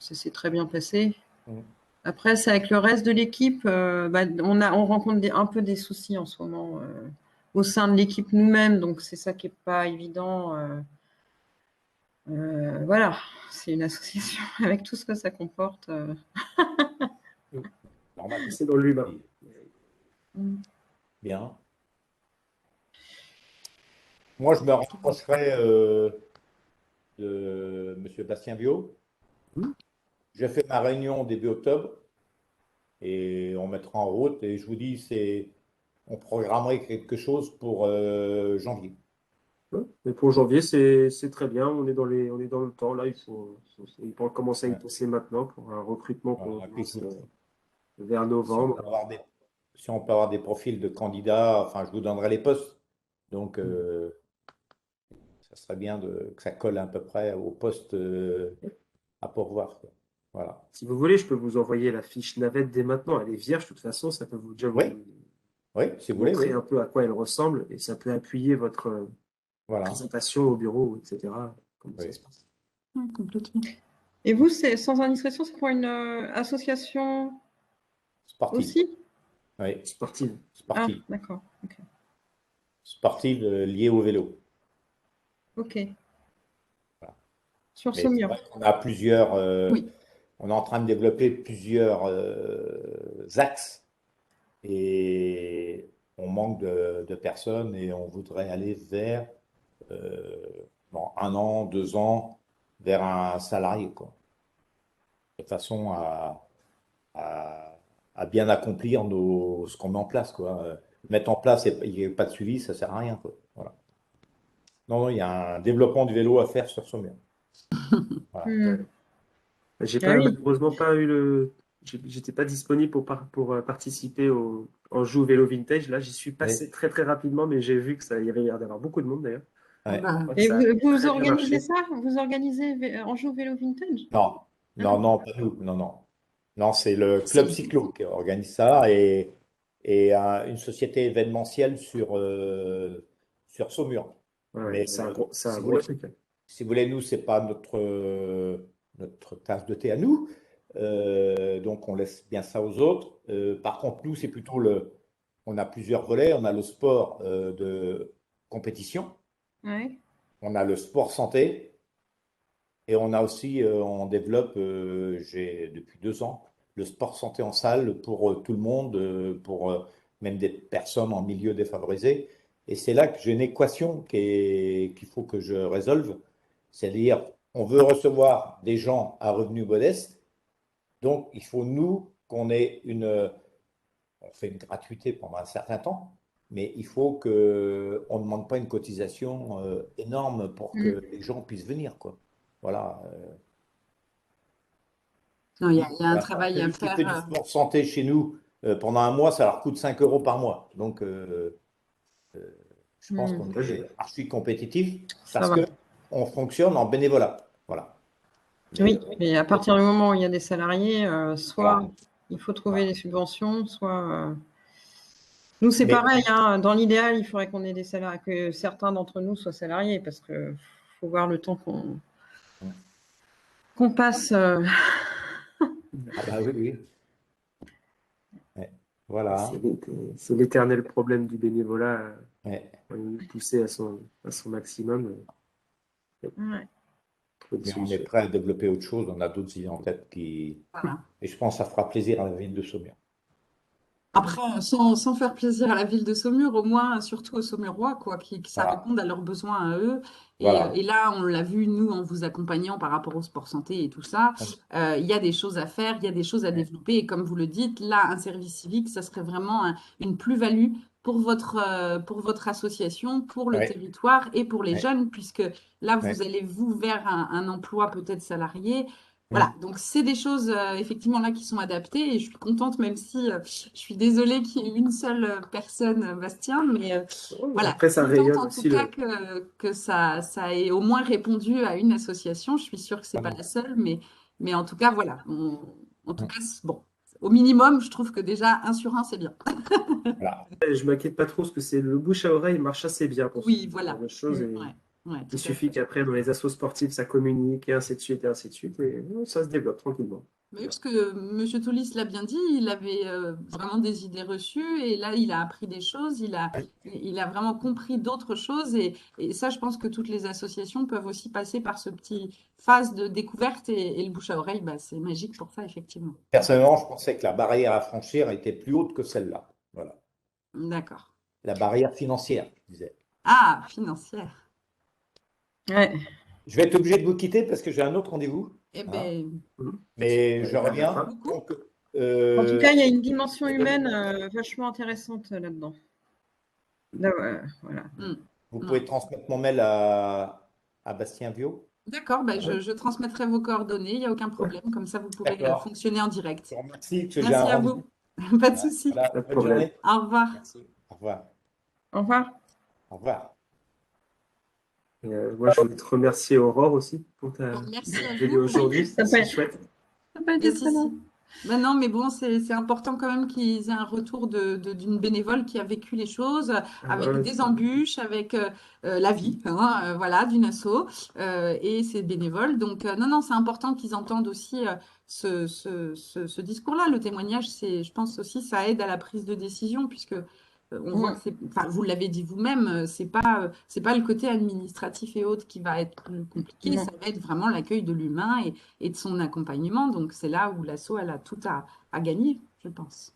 ça s'est très bien passé. Après, c'est avec le reste de l'équipe, on rencontre un peu des soucis en ce moment au sein de l'équipe nous-mêmes, donc c'est ça qui n'est pas évident. Voilà, c'est une association avec tout ce que ça comporte. Normal. C'est dans l'humain. Bien. Moi, je me rapprocherai de M. Bastien Biot. Mhm. J'ai fait ma réunion début octobre et on mettra en route. Et je vous dis, on programmerait quelque chose pour janvier. Ouais. Mais pour janvier, c'est très bien. On est on est dans le temps. Là, il faut commencer à y Ouais. penser maintenant pour un recrutement qu'on Voilà. Puis, lance vers si on peut novembre. avoir si on peut avoir des profils de candidats, enfin, je vous donnerai les postes. Donc, ça serait bien que ça colle à peu près au poste à pourvoir, quoi. Voilà. Si vous voulez, je peux vous envoyer la fiche navette dès maintenant. Elle est vierge, de toute façon, ça peut déjà Oui, vous oui, si vous voulez, montrer oui. un peu à quoi elle ressemble et ça peut appuyer votre Voilà. présentation au bureau, etc. Comment ça Oui. se passe. Ouais, complètement. Et vous, sans indiscrétion, c'est pour une association Sportive. aussi? Oui, Sportive. Ah, sportive. d'accord. Sportive liée au vélo. Ok. Voilà. Sur Mais c'est Saumur. vrai qu'on a plusieurs, Oui. on est en train de développer plusieurs axes et on manque de personnes et on voudrait aller vers, bon, 1 an, 2 ans, vers un salarié, quoi. De façon à, à bien accomplir ce qu'on met en place, quoi. Mettre en place et il n'y a pas de suivi, ça sert à rien, quoi. Voilà. Non, non, il y a un développement du vélo à faire sur Saumur. Voilà. Hmm. J'ai Ah pas, oui. malheureusement pas eu j'étais pas disponible pour participer au en joue vélo vintage. Là, j'y suis Oui. passé très très rapidement, mais j'ai vu que il y avait l'air d'avoir beaucoup de monde d'ailleurs. Ah Ouais. bah, Je crois que Et ça a vous très bien organisez marché. ça? Vous organisez Anjou Vélo Vintage? Non, Ah non, non. non, pas nous. Non, non. Non, c'est le c'est Club Cyclo qui organise ça et une société événementielle sur Saumur. Ouais, Mais c'est un gros truc, hein. si vous voulez, nous, c'est pas notre tasse de thé à nous. Donc, on laisse bien ça aux autres. Par contre, nous, c'est plutôt on a plusieurs volets. On a le sport de compétition, Ouais. on a le sport santé. Et on a aussi, on développe, j'ai depuis 2 ans, le sport santé en salle pour tout le monde, pour même des personnes en milieu défavorisé. Et c'est là que j'ai une équation qu'il faut que je résolve. C'est-à-dire, on veut recevoir des gens à revenus modestes, donc il faut nous qu'on ait on fait une gratuité pendant un certain temps, mais il faut qu'on ne demande pas une cotisation énorme pour Hmm. que les gens puissent venir, quoi. Voilà. non, il y a un travail à Celui qui faire. fait du sport santé chez nous pendant un mois, ça leur coûte 5 euros par mois. Donc, je pense Hmm. qu'on Ouais, est archi compétitif Ça parce va. qu'on fonctionne en bénévolat. Voilà. Mais, Oui, mais à partir du moment où il y a des salariés, soit voilà. il faut trouver des subventions, soit. Nous, c'est Mais pareil, hein. Dans l'idéal, il faudrait qu'on ait des salariés, que certains d'entre nous soient salariés, parce que faut voir le temps qu'on passe. ah bah oui, oui. Ouais. Voilà. c'est l'éternel problème du bénévolat, Ouais. poussé à son maximum. Ouais. Trouver des Mais on est solutions. prêt à développer autre chose. On a d'autres idées en tête Voilà. et je pense que ça fera plaisir à la ville de Saumur. Après, sans faire plaisir à la ville de Saumur, au moins, surtout aux Saumurois, quoi, que ça Voilà. réponde à leurs besoins à eux. Voilà. Et là, on l'a vu, nous, en vous accompagnant par rapport au sport santé et tout ça, il y a des choses à faire, il y a des choses à Ouais. développer. Et comme vous le dites, là, un service civique, ça serait vraiment une plus-value pour votre association, pour le Ouais. territoire et pour les Ouais. jeunes, puisque là, vous Ouais. allez vous vers un emploi peut-être salarié. Voilà, Hum. donc c'est des choses effectivement là qui sont adaptées et je suis contente même si je suis désolée qu'il y ait une seule personne, Bastien, mais voilà, Après, ça contente rayonne en tout aussi cas que ça ait au moins répondu à une association. Je suis sûre que c'est pas la seule, mais en tout cas, voilà. En tout Hum. cas, bon, au minimum, je trouve que déjà, un sur un, c'est bien. Voilà. je m'inquiète pas trop parce que c'est le bouche à oreille marche assez bien pour ce Oui, genre voilà. de choses. Et Ouais, ouais, il tout à suffit fait. qu'après, dans les assos sportifs, ça communique et ainsi de suite, et ainsi de suite. Et ça se développe tranquillement. Mais parce que M. Toulis l'a bien dit, il avait vraiment des idées reçues et là, il a appris des choses, il a vraiment compris d'autres choses et ça, je pense que toutes les associations peuvent aussi passer par ce petit phase de découverte et le bouche à oreille, bah, c'est magique pour ça, effectivement. Personnellement, je pensais que la barrière à franchir était plus haute que celle-là. Voilà. D'accord. La barrière financière, je disais. Ah, financière. Ouais. Je vais être obligé de vous quitter parce que j'ai un autre rendez-vous. Eh Hein. bien, Mais je On reviens. arrêtera. beaucoup. Donc, En tout cas, il y a une dimension humaine vachement intéressante là-dedans. Là, voilà. vous Mm. pouvez transmettre mon mail à Bastien Viau. D'accord, bah, je transmettrai vos coordonnées, il n'y a aucun problème. Comme ça, vous pourrez D'accord. fonctionner en Je direct. vous remercie parce que j'ai un Merci à rendez-vous. vous. Pas de Hein. souci. Voilà. Pas de Bonne problème. journée. Au revoir. Merci. Au revoir. Au revoir. Au revoir. Et, moi, je voulais te remercier, Aurore, aussi, pour ta Merci à venue vous. aujourd'hui. Ça C'est peut- chouette. Ça n'a pas Mais été si, très long. si. Ben non, mais bon, c'est important quand même qu'ils aient un retour d'une bénévole qui a vécu les choses Ah, avec ouais, des c'est- embûches, avec la vie, hein, voilà, d'une asso et ses bénévoles. Donc, non, non, c'est important qu'ils entendent aussi ce discours-là. Le témoignage, c'est, je pense aussi, ça aide à la prise de décision puisque on voit que c'est, enfin, vous l'avez dit vous-même, c'est pas le côté administratif et autres qui va être plus compliqué, Non. ça va être vraiment l'accueil de l'humain et de son accompagnement. Donc, c'est là où l'asso, elle a tout à gagner, je pense.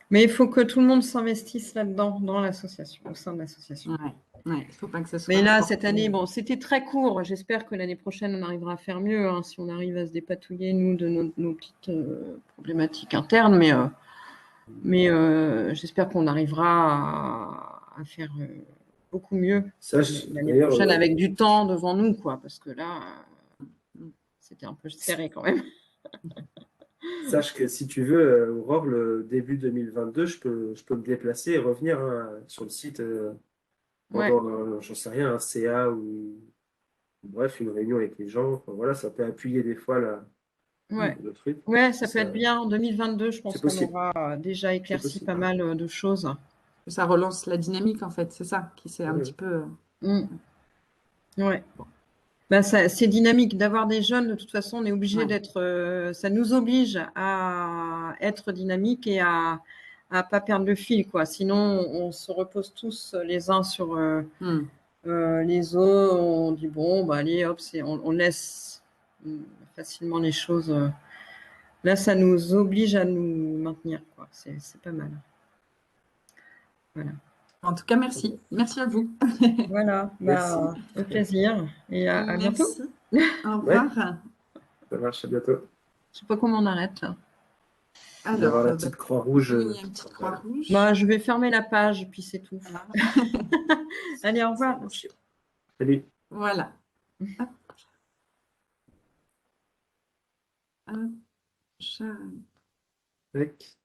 Mais il faut que tout le monde s'investisse là-dedans, dans l'association, au sein de l'association. Ouais, ouais, il faut pas que ça soit Mais là, porté- cette année, bon, c'était très court. J'espère que l'année prochaine, on arrivera à faire mieux, hein, si on arrive à se dépatouiller, nous, de nos petites problématiques internes. Mais j'espère qu'on arrivera à faire beaucoup mieux l'année D'ailleurs, prochaine avec du temps devant nous, quoi. Parce que là, c'était un peu serré quand même. sache que si tu veux, Aurore, le début 2022, je peux me déplacer et revenir hein, sur le site Ouais. pendant, j'en sais rien, un CA ou bref, une réunion avec les gens. Enfin, voilà, ça peut appuyer des fois Ouais. le truc. Ouais, ça peut Ça- être bien. En 2022, je pense C'est qu'on possible. aura déjà éclairci possible. pas mal de choses. Ça relance la dynamique, en fait, c'est ça qui c'est un Ouais. petit peu. Mm. Ouais. Ben, c'est dynamique d'avoir des jeunes. De toute façon, on est obligé Ouais. d'être. Ça nous oblige à être dynamique et à pas perdre le fil, quoi. Sinon, on se repose tous les uns sur les autres. On dit bon, bah allez, hop, on laisse facilement les choses. Là, ça nous oblige à nous maintenir, quoi. C'est pas mal. Voilà. En tout cas, merci. Merci à vous. Voilà. Merci. Bah, au plaisir et à bientôt. Merci. Au Ouais, revoir. ça marche, à bientôt. Je sais pas comment on arrête là. Il doit y avoir Alors, la petite croix rouge. oui, il y a une petite croix rouge. Bah, je vais fermer la page, puis c'est tout. Voilà. Allez, au revoir. Salut. Voilà. Hop. Hop. Tac.